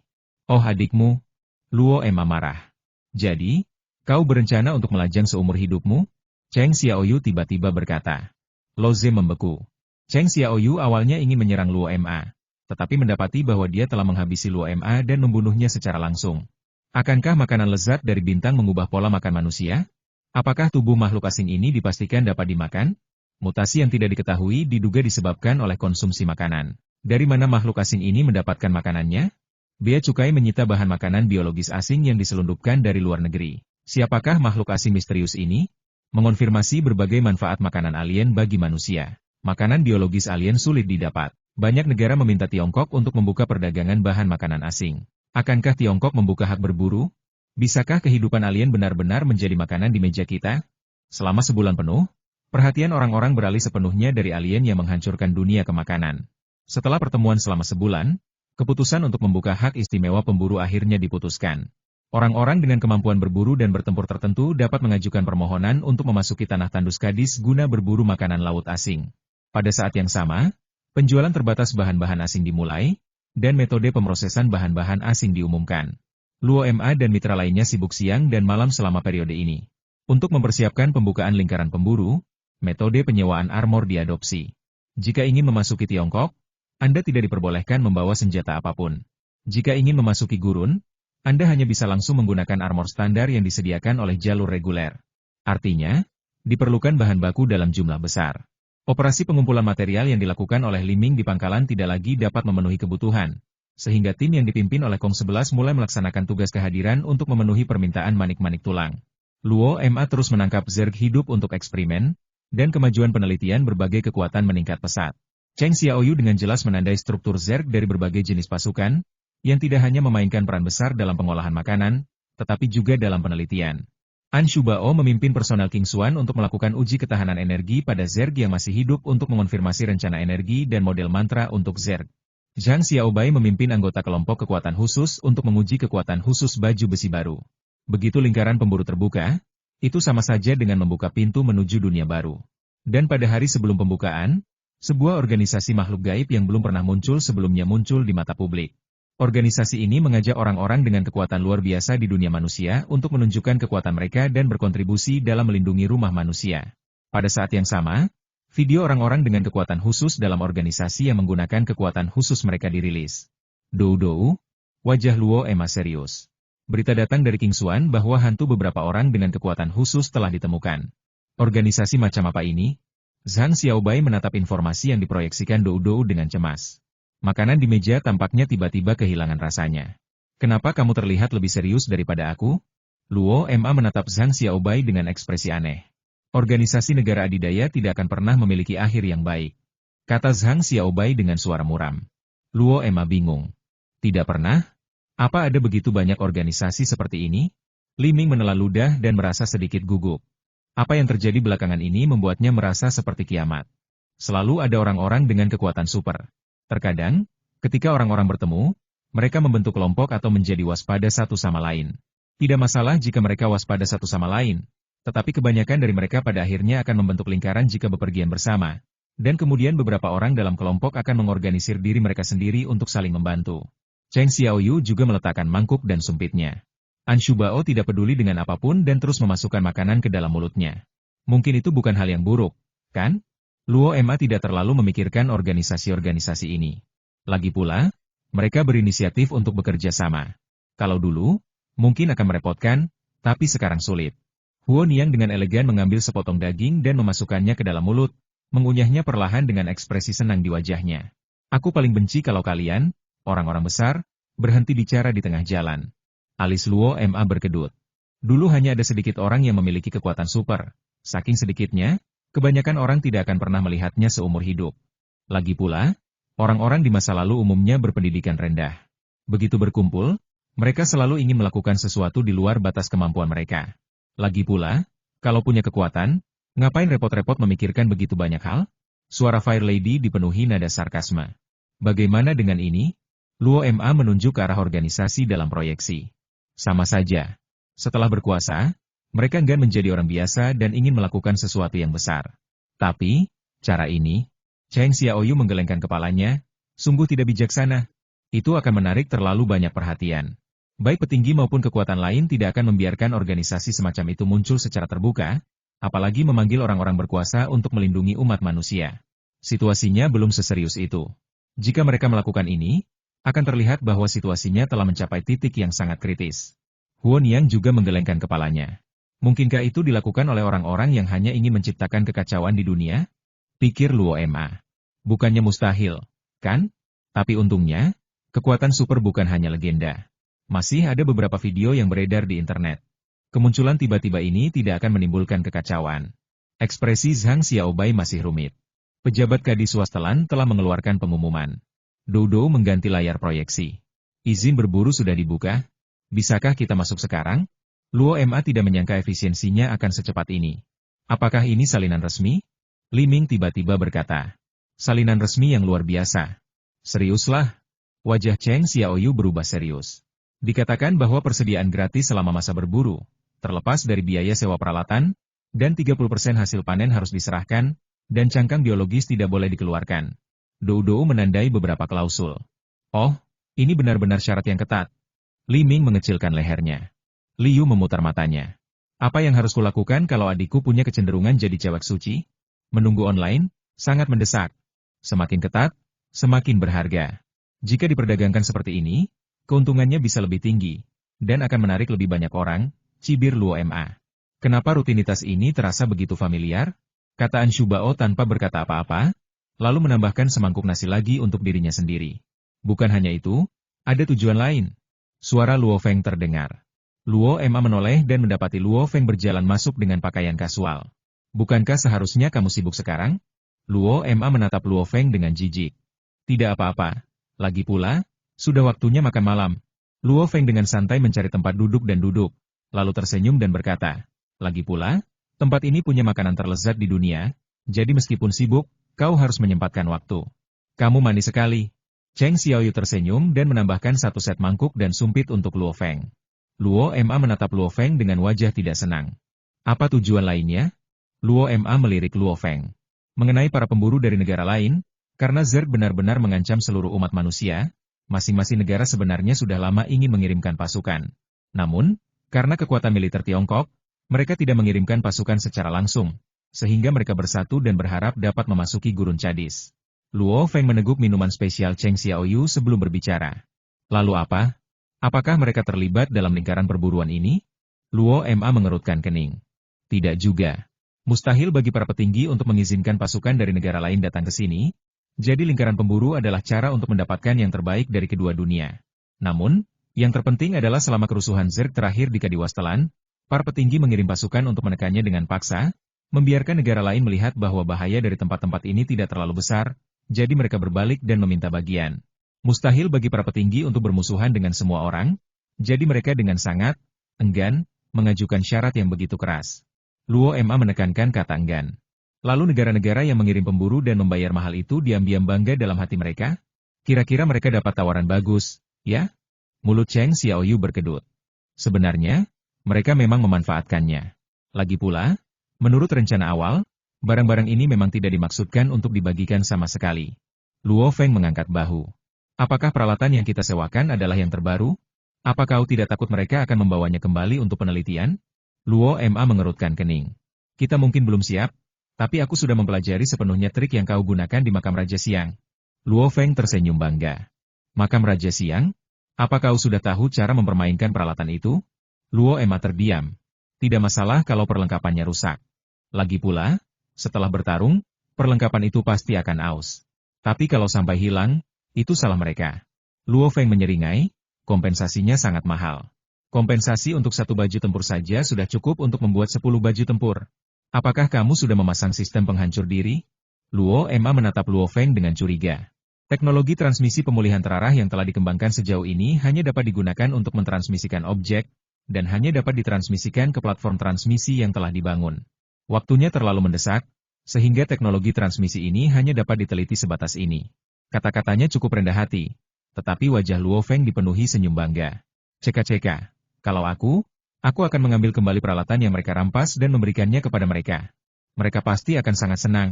Oh adikmu, Luo Ma marah. Jadi, kau berencana untuk melajang seumur hidupmu? Cheng Xiaoyu tiba-tiba berkata. Loze membeku. Cheng Xiaoyu awalnya ingin menyerang Luo Ma, tetapi mendapati bahwa dia telah menghabisi Luo Ma dan membunuhnya secara langsung. Akankah makanan lezat dari bintang mengubah pola makan manusia? Apakah tubuh makhluk asing ini dipastikan dapat dimakan? Mutasi yang tidak diketahui diduga disebabkan oleh konsumsi makanan. Dari mana makhluk asing ini mendapatkan makanannya? Bea Cukai menyita bahan makanan biologis asing yang diselundupkan dari luar negeri. Siapakah makhluk asing misterius ini? Mengonfirmasi berbagai manfaat makanan alien bagi manusia. Makanan biologis alien sulit didapat. Banyak negara meminta Tiongkok untuk membuka perdagangan bahan makanan asing. Akankah Tiongkok membuka hak berburu? Bisakah kehidupan alien benar-benar menjadi makanan di meja kita? Selama sebulan penuh, perhatian orang-orang beralih sepenuhnya dari alien yang menghancurkan dunia kemakanan. Setelah pertemuan selama sebulan, keputusan untuk membuka hak istimewa pemburu akhirnya diputuskan. Orang-orang dengan kemampuan berburu dan bertempur tertentu dapat mengajukan permohonan untuk memasuki tanah tandus Kadis guna berburu makanan laut asing. Pada saat yang sama, Penjualan terbatas bahan-bahan asing dimulai, dan metode pemrosesan bahan-bahan asing diumumkan. Luo MA dan mitra lainnya sibuk siang dan malam selama periode ini. Untuk mempersiapkan pembukaan lingkaran pemburu, metode penyewaan armor diadopsi. Jika ingin memasuki Tiongkok, Anda tidak diperbolehkan membawa senjata apapun. Jika ingin memasuki Gurun, Anda hanya bisa langsung menggunakan armor standar yang disediakan oleh jalur reguler. Artinya, diperlukan bahan baku dalam jumlah besar. Operasi pengumpulan material yang dilakukan oleh Li Ming di pangkalan tidak lagi dapat memenuhi kebutuhan, sehingga tim yang dipimpin oleh Kong 11 mulai melaksanakan tugas kehadiran untuk memenuhi permintaan manik-manik tulang. Luo MA terus menangkap Zerg hidup untuk eksperimen, dan kemajuan penelitian berbagai kekuatan meningkat pesat. Cheng Xiaoyu dengan jelas menandai struktur Zerg dari berbagai jenis pasukan, yang tidak hanya memainkan peran besar dalam pengolahan makanan, tetapi juga dalam penelitian. An Shubao memimpin personel King Xuan untuk melakukan uji ketahanan energi pada Zerg yang masih hidup untuk mengonfirmasi rencana energi dan model mantra untuk Zerg. Zhang Xiaobai memimpin anggota kelompok kekuatan khusus untuk menguji kekuatan khusus baju besi baru. Begitu lingkaran pemburu terbuka, itu sama saja dengan membuka pintu menuju dunia baru. Dan pada hari sebelum pembukaan, sebuah organisasi makhluk gaib yang belum pernah muncul sebelumnya muncul di mata publik. Organisasi ini mengajak orang-orang dengan kekuatan luar biasa di dunia manusia untuk menunjukkan kekuatan mereka dan berkontribusi dalam melindungi rumah manusia. Pada saat yang sama, video orang-orang dengan kekuatan khusus dalam organisasi yang menggunakan kekuatan khusus mereka dirilis. Dou-dou, wajah Luo MA serius. Berita datang dari King Xuan bahwa hantu beberapa orang dengan kekuatan khusus telah ditemukan. Organisasi macam apa ini? Zhang Xiaobai menatap informasi yang diproyeksikan Dou-dou dengan cemas. Makanan di meja tampaknya tiba-tiba kehilangan rasanya. Kenapa kamu terlihat lebih serius daripada aku? Luo MA menatap Zhang Xiaobai dengan ekspresi aneh. Organisasi negara adidaya tidak akan pernah memiliki akhir yang baik, kata Zhang Xiaobai dengan suara muram. Luo MA bingung. Tidak pernah? Apa ada begitu banyak organisasi seperti ini? Li Ming menelan ludah dan merasa sedikit gugup. Apa yang terjadi belakangan ini membuatnya merasa seperti kiamat. Selalu ada orang-orang dengan kekuatan super. Terkadang, ketika orang-orang bertemu, mereka membentuk kelompok atau menjadi waspada satu sama lain. Tidak masalah jika mereka waspada satu sama lain, tetapi kebanyakan dari mereka pada akhirnya akan membentuk lingkaran jika bepergian bersama, dan kemudian beberapa orang dalam kelompok akan mengorganisir diri mereka sendiri untuk saling membantu. Cheng Xiaoyu juga meletakkan mangkuk dan sumpitnya. An Shubao tidak peduli dengan apapun dan terus memasukkan makanan ke dalam mulutnya. Mungkin itu bukan hal yang buruk, kan? Luo MA tidak terlalu memikirkan organisasi-organisasi ini. Lagi pula, mereka berinisiatif untuk bekerja sama. Kalau dulu, mungkin akan merepotkan, tapi sekarang sulit. Huo Niang dengan elegan mengambil sepotong daging dan memasukkannya ke dalam mulut, mengunyahnya perlahan dengan ekspresi senang di wajahnya. Aku paling benci kalau kalian, orang-orang besar, berhenti bicara di tengah jalan. Alis Luo MA berkedut. Dulu hanya ada sedikit orang yang memiliki kekuatan super. Saking sedikitnya, kebanyakan orang tidak akan pernah melihatnya seumur hidup. Lagi pula, orang-orang di masa lalu umumnya berpendidikan rendah. Begitu berkumpul, mereka selalu ingin melakukan sesuatu di luar batas kemampuan mereka. Lagi pula, kalau punya kekuatan, ngapain repot-repot memikirkan begitu banyak hal? Suara Fire Lady dipenuhi nada sarkasme. Bagaimana dengan ini? Luo MA menunjuk ke arah organisasi dalam proyeksi. Sama saja. Setelah berkuasa, mereka enggan menjadi orang biasa dan ingin melakukan sesuatu yang besar. Tapi, cara ini, Cheng Xiaoyu menggelengkan kepalanya, sungguh tidak bijaksana. Itu akan menarik terlalu banyak perhatian. Baik petinggi maupun kekuatan lain tidak akan membiarkan organisasi semacam itu muncul secara terbuka, apalagi memanggil orang-orang berkuasa untuk melindungi umat manusia. Situasinya belum seserius itu. Jika mereka melakukan ini, akan terlihat bahwa situasinya telah mencapai titik yang sangat kritis. Huo Niang juga menggelengkan kepalanya. Mungkinkah itu dilakukan oleh orang-orang yang hanya ingin menciptakan kekacauan di dunia? Pikir Luo MA. Bukannya mustahil, kan? Tapi untungnya, kekuatan super bukan hanya legenda. Masih ada beberapa video yang beredar di internet. Kemunculan tiba-tiba ini tidak akan menimbulkan kekacauan. Ekspresi Zhang Xiaobai masih rumit. Pejabat Kadis Swastelan telah mengeluarkan pengumuman. Dou-dou mengganti layar proyeksi. Izin berburu sudah dibuka. Bisakah kita masuk sekarang? Luo MA tidak menyangka efisiensinya akan secepat ini. Apakah ini salinan resmi? Li Ming tiba-tiba berkata. Salinan resmi yang luar biasa. Seriuslah. Wajah Cheng Xiaoyu berubah serius. Dikatakan bahwa persediaan gratis selama masa berburu, terlepas dari biaya sewa peralatan, dan 30% hasil panen harus diserahkan, dan cangkang biologis tidak boleh dikeluarkan. Dou menandai beberapa klausul. Oh, ini benar-benar syarat yang ketat. Li Ming mengecilkan lehernya. Liu memutar matanya. Apa yang harus kulakukan kalau adikku punya kecenderungan jadi cewek suci? Menunggu online, sangat mendesak. Semakin ketat, semakin berharga. Jika diperdagangkan seperti ini, keuntungannya bisa lebih tinggi, dan akan menarik lebih banyak orang, cibir Luo Ma. Kenapa rutinitas ini terasa begitu familiar? Kata An Shubao tanpa berkata apa-apa, lalu menambahkan semangkuk nasi lagi untuk dirinya sendiri. Bukan hanya itu, ada tujuan lain. Suara Luo Feng terdengar. Luo Ma menoleh dan mendapati Luo Feng berjalan masuk dengan pakaian kasual. Bukankah seharusnya kamu sibuk sekarang? Luo Ma menatap Luo Feng dengan jijik. Tidak apa-apa. Lagi pula, sudah waktunya makan malam. Luo Feng dengan santai mencari tempat duduk dan duduk, lalu tersenyum dan berkata, lagi pula, tempat ini punya makanan terlezat di dunia, jadi meskipun sibuk, kau harus menyempatkan waktu. Kamu manis sekali. Cheng Xiaoyu tersenyum dan menambahkan satu set mangkuk dan sumpit untuk Luo Feng. Luo Ma menatap Luo Feng dengan wajah tidak senang. Apa tujuan lainnya? Luo Ma melirik Luo Feng. Mengenai para pemburu dari negara lain, karena Zerg benar-benar mengancam seluruh umat manusia, masing-masing negara sebenarnya sudah lama ingin mengirimkan pasukan. Namun, karena kekuatan militer Tiongkok, mereka tidak mengirimkan pasukan secara langsung, sehingga mereka bersatu dan berharap dapat memasuki gurun Chadis. Luo Feng meneguk minuman spesial Cheng Xiaoyu sebelum berbicara. Lalu apa? Apakah mereka terlibat dalam lingkaran perburuan ini? Luo Ma mengerutkan kening. Tidak juga. Mustahil bagi para petinggi untuk mengizinkan pasukan dari negara lain datang ke sini, jadi lingkaran pemburu adalah cara untuk mendapatkan yang terbaik dari kedua dunia. Namun, yang terpenting adalah selama kerusuhan Zerg terakhir di Kadiwastelan, para petinggi mengirim pasukan untuk menekannya dengan paksa, membiarkan negara lain melihat bahwa bahaya dari tempat-tempat ini tidak terlalu besar, jadi mereka berbalik dan meminta bagian. Mustahil bagi para petinggi untuk bermusuhan dengan semua orang, jadi mereka dengan sangat enggan mengajukan syarat yang begitu keras. Luo Ma menekankan kata enggan. Lalu negara-negara yang mengirim pemburu dan membayar mahal itu diam-diam bangga dalam hati mereka? Kira-kira mereka dapat tawaran bagus, ya? Mulut Cheng Xiaoyu berkedut. Sebenarnya, mereka memang memanfaatkannya. Lagi pula, menurut rencana awal, barang-barang ini memang tidak dimaksudkan untuk dibagikan sama sekali. Luo Feng mengangkat bahu. Apakah peralatan yang kita sewakan adalah yang terbaru? Apa kau tidak takut mereka akan membawanya kembali untuk penelitian? Luo Ma mengerutkan kening. Kita mungkin belum siap, tapi aku sudah mempelajari sepenuhnya trik yang kau gunakan di makam Raja Siang. Luo Feng tersenyum bangga. Makam Raja Siang? Apa kau sudah tahu cara mempermainkan peralatan itu? Luo Ma terdiam. Tidak masalah kalau perlengkapannya rusak. Lagi pula, setelah bertarung, perlengkapan itu pasti akan aus. Tapi kalau sampai hilang, itu salah mereka. Luo Feng menyeringai, kompensasinya sangat mahal. Kompensasi untuk satu baju tempur saja sudah cukup untuk membuat 10 baju tempur. Apakah kamu sudah memasang sistem penghancur diri? Luo Ma menatap Luo Feng dengan curiga. Teknologi transmisi pemulihan terarah yang telah dikembangkan sejauh ini hanya dapat digunakan untuk mentransmisikan objek, dan hanya dapat ditransmisikan ke platform transmisi yang telah dibangun. Waktunya terlalu mendesak, sehingga teknologi transmisi ini hanya dapat diteliti sebatas ini. Kata-katanya cukup rendah hati, tetapi wajah Luo Feng dipenuhi senyum bangga. Ceka-ceka, kalau aku akan mengambil kembali peralatan yang mereka rampas dan memberikannya kepada mereka. Mereka pasti akan sangat senang.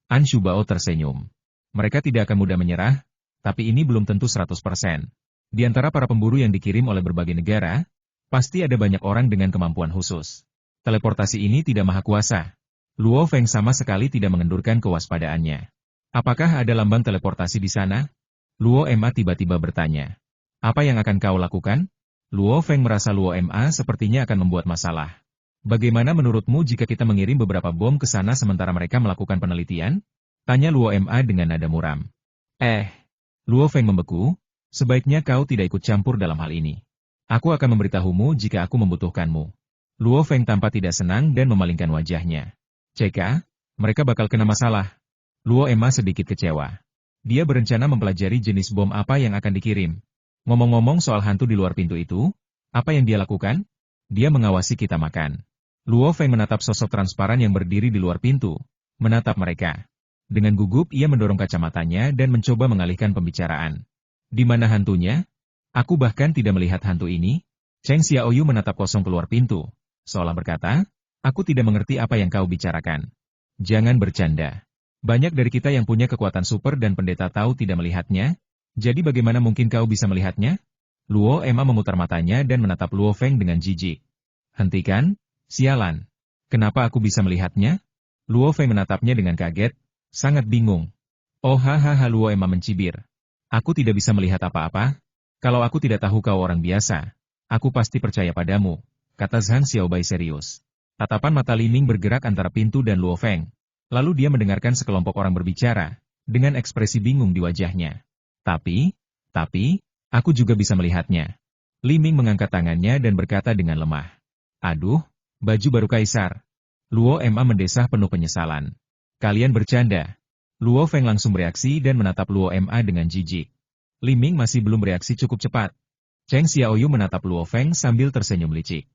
An Shubao tersenyum. Mereka tidak akan mudah menyerah, tapi ini belum tentu 100%. Di antara para pemburu yang dikirim oleh berbagai negara, pasti ada banyak orang dengan kemampuan khusus. Teleportasi ini tidak maha kuasa. Luo Feng sama sekali tidak mengendurkan kewaspadaannya. Apakah ada lambang teleportasi di sana? Luo Ma tiba-tiba bertanya. Apa yang akan kau lakukan? Luo Feng merasa Luo Ma sepertinya akan membuat masalah. Bagaimana menurutmu jika kita mengirim beberapa bom ke sana sementara mereka melakukan penelitian? Tanya Luo Ma dengan nada muram. Luo Feng membeku, sebaiknya kau tidak ikut campur dalam hal ini. Aku akan memberitahumu jika aku membutuhkanmu. Luo Feng tampak tidak senang dan memalingkan wajahnya. Ceka, mereka bakal kena masalah. Luo Ma sedikit kecewa. Dia berencana mempelajari jenis bom apa yang akan dikirim. Ngomong-ngomong soal hantu di luar pintu itu, apa yang dia lakukan? Dia mengawasi kita makan. Luo Feng menatap sosok transparan yang berdiri di luar pintu, menatap mereka. Dengan gugup ia mendorong kacamatanya dan mencoba mengalihkan pembicaraan. Di mana hantunya? Aku bahkan tidak melihat hantu ini. Cheng Xiaoyu menatap kosong keluar pintu, seolah berkata, aku tidak mengerti apa yang kau bicarakan. Jangan bercanda. Banyak dari kita yang punya kekuatan super dan pendeta tahu tidak melihatnya, jadi bagaimana mungkin kau bisa melihatnya? Luo Emma memutar matanya dan menatap Luo Feng dengan jijik. Hentikan, sialan. Kenapa aku bisa melihatnya? Luo Feng menatapnya dengan kaget, sangat bingung. Oh hahaha Luo Emma mencibir. Aku tidak bisa melihat apa-apa. Kalau aku tidak tahu kau orang biasa, aku pasti percaya padamu, kata Zhang Xiaobai serius. Tatapan mata Li Ming bergerak antara pintu dan Luo Feng. Lalu dia mendengarkan sekelompok orang berbicara, dengan ekspresi bingung di wajahnya. Tapi, aku juga bisa melihatnya. Li Ming mengangkat tangannya dan berkata dengan lemah. Aduh, baju baru kaisar. Luo Ma mendesah penuh penyesalan. Kalian bercanda. Luo Feng langsung bereaksi dan menatap Luo Ma dengan jijik. Li Ming masih belum bereaksi cukup cepat. Cheng Xiaoyu menatap Luo Feng sambil tersenyum licik.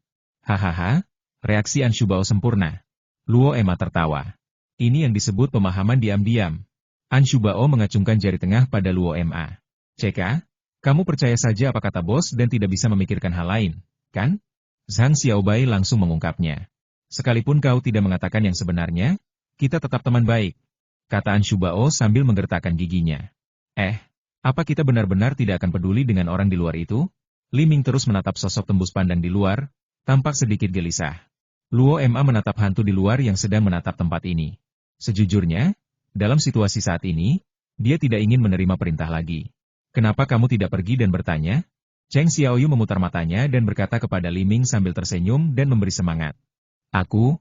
Hahaha, reaksi Anshu Bao sempurna. Luo Ma tertawa. Ini yang disebut pemahaman diam-diam. Anshu Bao mengacungkan jari tengah pada Luo Ma. Ceka, kamu percaya saja apa kata bos dan tidak bisa memikirkan hal lain, kan? Zhang Xiaobai langsung mengungkapnya. Sekalipun kau tidak mengatakan yang sebenarnya, kita tetap teman baik, kata Anshu Bao sambil menggertakkan giginya. Apa kita benar-benar tidak akan peduli dengan orang di luar itu? Li Ming terus menatap sosok tembus pandang di luar, tampak sedikit gelisah. Luo Ma menatap hantu di luar yang sedang menatap tempat ini. Sejujurnya, dalam situasi saat ini, dia tidak ingin menerima perintah lagi. Kenapa kamu tidak pergi dan bertanya? Cheng Xiaoyu memutar matanya dan berkata kepada Li Ming sambil tersenyum dan memberi semangat. Aku,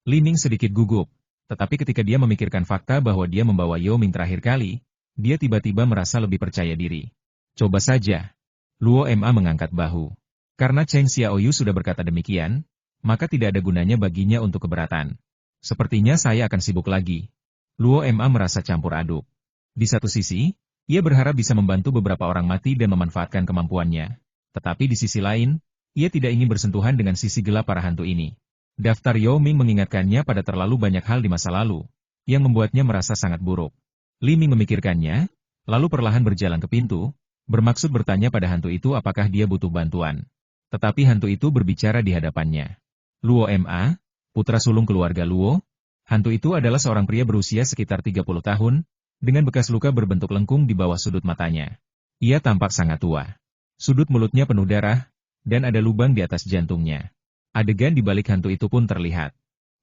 Li Ming sedikit gugup, tetapi ketika dia memikirkan fakta bahwa dia membawa Yao Ming terakhir kali, dia tiba-tiba merasa lebih percaya diri. Coba saja. Luo Ma mengangkat bahu. Karena Cheng Xiaoyu sudah berkata demikian, maka tidak ada gunanya baginya untuk keberatan. Sepertinya saya akan sibuk lagi. Luo Ma merasa campur aduk. Di satu sisi, ia berharap bisa membantu beberapa orang mati dan memanfaatkan kemampuannya. Tetapi di sisi lain, ia tidak ingin bersentuhan dengan sisi gelap para hantu ini. Daftar Yao Ming mengingatkannya pada terlalu banyak hal di masa lalu, yang membuatnya merasa sangat buruk. Li Ming memikirkannya, lalu perlahan berjalan ke pintu, bermaksud bertanya pada hantu itu apakah dia butuh bantuan. Tetapi hantu itu berbicara di hadapannya. Luo Ma, putra sulung keluarga Luo, hantu itu adalah seorang pria berusia sekitar 30 tahun, dengan bekas luka berbentuk lengkung di bawah sudut matanya. Ia tampak sangat tua. Sudut mulutnya penuh darah, dan ada lubang di atas jantungnya. Adegan di balik hantu itu pun terlihat.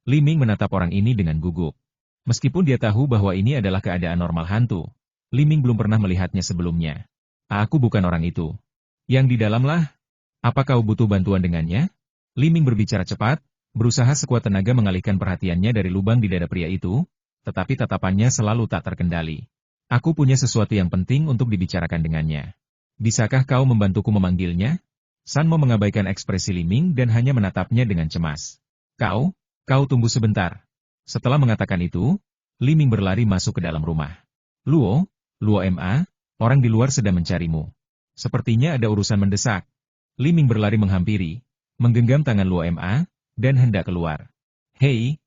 Li Ming menatap orang ini dengan gugup. Meskipun dia tahu bahwa ini adalah keadaan normal hantu, Li Ming belum pernah melihatnya sebelumnya. Aku bukan orang itu. Yang di dalamlah. Apa kau butuh bantuan dengannya? Li Ming berbicara cepat, berusaha sekuat tenaga mengalihkan perhatiannya dari lubang di dada pria itu, tetapi tatapannya selalu tak terkendali. Aku punya sesuatu yang penting untuk dibicarakan dengannya. Bisakah kau membantuku memanggilnya? Sanmo mengabaikan ekspresi Li Ming dan hanya menatapnya dengan cemas. Kau tunggu sebentar. Setelah mengatakan itu, Li Ming berlari masuk ke dalam rumah. Luo Ma, orang di luar sedang mencarimu. Sepertinya ada urusan mendesak. Li Ming berlari menghampiri, menggenggam tangan Luo Ma, dan hendak keluar. Hei.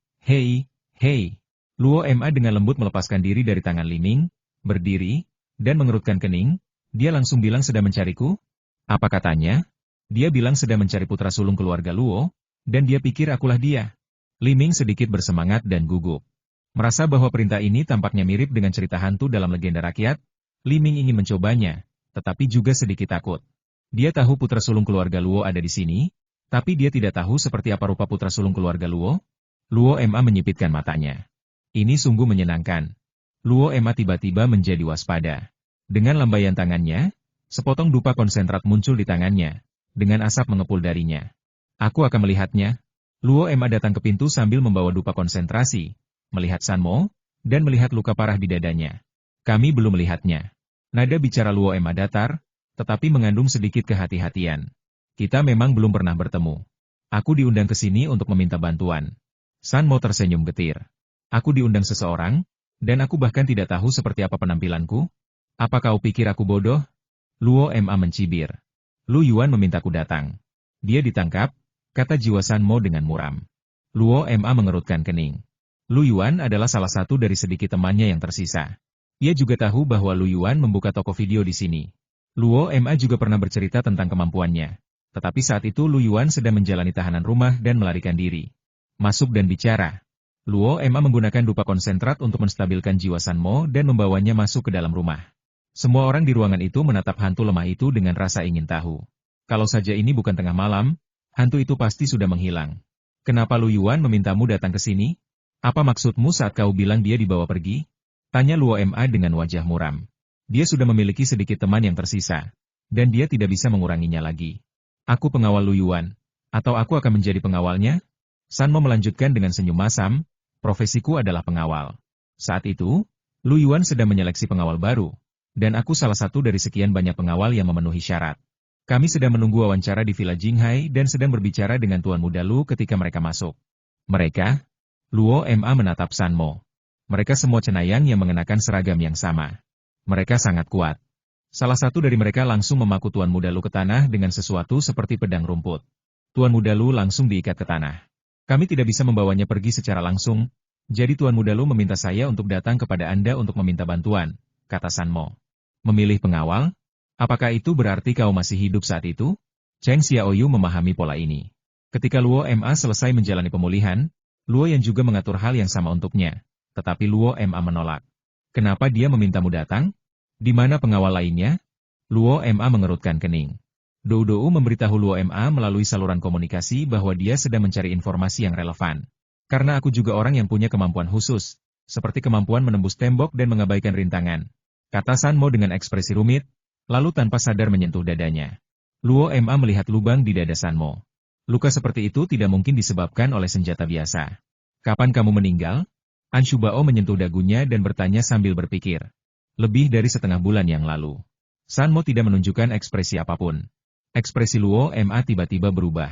Luo Ma dengan lembut melepaskan diri dari tangan Li Ming, berdiri, dan mengerutkan kening. Dia langsung bilang sedang mencariku? Apa katanya? Dia bilang sedang mencari putra sulung keluarga Luo, dan dia pikir akulah dia. Li Ming sedikit bersemangat dan gugup. Merasa bahwa perintah ini tampaknya mirip dengan cerita hantu dalam legenda rakyat, Li Ming ingin mencobanya, tetapi juga sedikit takut. Dia tahu putra sulung keluarga Luo ada di sini, tapi dia tidak tahu seperti apa rupa putra sulung keluarga Luo. Luo Ma menyipitkan matanya. Ini sungguh menyenangkan. Luo Ma tiba-tiba menjadi waspada. Dengan lambaian tangannya, sepotong dupa konsentrat muncul di tangannya, dengan asap mengepul darinya. Aku akan melihatnya. Luo Ma datang ke pintu sambil membawa dupa konsentrasi, melihat Sanmo, dan melihat luka parah di dadanya. Kami belum melihatnya. Nada bicara Luo Ma datar, tetapi mengandung sedikit kehati-hatian. Kita memang belum pernah bertemu. Aku diundang ke sini untuk meminta bantuan. Sanmo tersenyum getir. Aku diundang seseorang, dan aku bahkan tidak tahu seperti apa penampilanku. Apa kau pikir aku bodoh? Luo Ma mencibir. Lu Yuan memintaku datang. Dia ditangkap, kata jiwa Sanmo dengan muram. Luo Ma mengerutkan kening. Lu Yuan adalah salah satu dari sedikit temannya yang tersisa. Ia juga tahu bahwa Lu Yuan membuka toko video di sini. Luo Ma juga pernah bercerita tentang kemampuannya. Tetapi saat itu Lu Yuan sedang menjalani tahanan rumah dan melarikan diri. Masuk dan bicara. Luo Ma menggunakan dupa konsentrat untuk menstabilkan jiwa San Mo dan membawanya masuk ke dalam rumah. Semua orang di ruangan itu menatap hantu lemah itu dengan rasa ingin tahu. Kalau saja ini bukan tengah malam, hantu itu pasti sudah menghilang. Kenapa Lu Yuan memintamu datang ke sini? Apa maksudmu saat kau bilang dia dibawa pergi? Tanya Luo Ma dengan wajah muram. Dia sudah memiliki sedikit teman yang tersisa, dan dia tidak bisa menguranginya lagi. Aku pengawal Lu Yuan, atau aku akan menjadi pengawalnya? San Mo melanjutkan dengan senyum masam, profesiku adalah pengawal. Saat itu, Lu Yuan sedang menyeleksi pengawal baru, dan aku salah satu dari sekian banyak pengawal yang memenuhi syarat. Kami sedang menunggu wawancara di Villa Jinghai dan sedang berbicara dengan Tuan Muda Lu ketika mereka masuk. Mereka? Luo Ma menatap San Mo. Mereka semua cenayang yang mengenakan seragam yang sama. Mereka sangat kuat. Salah satu dari mereka langsung memaku Tuan Muda Lu ke tanah dengan sesuatu seperti pedang rumput. Tuan Muda Lu langsung diikat ke tanah. Kami tidak bisa membawanya pergi secara langsung, jadi Tuan Muda Lu meminta saya untuk datang kepada Anda untuk meminta bantuan, kata San Mo. Memilih pengawal? Apakah itu berarti kau masih hidup saat itu? Cheng Xiaoyu memahami pola ini. Ketika Luo Ma selesai menjalani pemulihan, Luo Yan juga mengatur hal yang sama untuknya, tetapi Luo Ma menolak. Kenapa dia memintamu datang? Di mana pengawal lainnya? Luo Ma mengerutkan kening. Dou Dou memberitahu Luo Ma melalui saluran komunikasi bahwa dia sedang mencari informasi yang relevan. Karena aku juga orang yang punya kemampuan khusus, seperti kemampuan menembus tembok dan mengabaikan rintangan. Kata San Mo dengan ekspresi rumit, lalu tanpa sadar menyentuh dadanya. Luo Ma melihat lubang di dada San Mo. Luka seperti itu tidak mungkin disebabkan oleh senjata biasa. Kapan kamu meninggal? An Shubao menyentuh dagunya dan bertanya sambil berpikir. Lebih dari setengah bulan yang lalu. San Mo tidak menunjukkan ekspresi apapun. Ekspresi Luo Ma tiba-tiba berubah.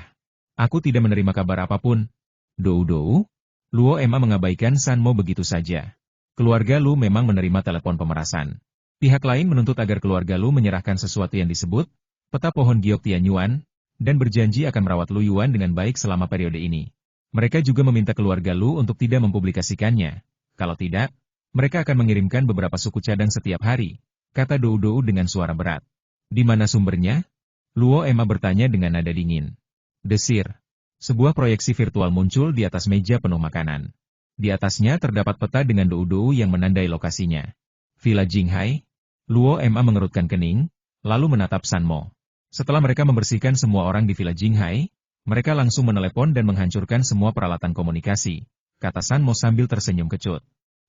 Aku tidak menerima kabar apapun. Dou Dou? Luo Ma mengabaikan San Mo begitu saja. Keluarga Lu memang menerima telepon pemerasan. Pihak lain menuntut agar keluarga Lu menyerahkan sesuatu yang disebut peta pohon Giok Tianyuan, dan berjanji akan merawat Lu Yuan dengan baik selama periode ini. Mereka juga meminta keluarga Lu untuk tidak mempublikasikannya. Kalau tidak, mereka akan mengirimkan beberapa suku cadang setiap hari, kata Dou Dou dengan suara berat. Di mana sumbernya? Luo Ma bertanya dengan nada dingin. Desir. Sebuah proyeksi virtual muncul di atas meja penuh makanan. Di atasnya terdapat peta dengan Dou Dou yang menandai lokasinya. Villa Jinghai? Luo Ma mengerutkan kening, lalu menatap San Mo. Setelah mereka membersihkan semua orang di Villa Jinghai, mereka langsung menelepon dan menghancurkan semua peralatan komunikasi, kata San Mo sambil tersenyum kecut.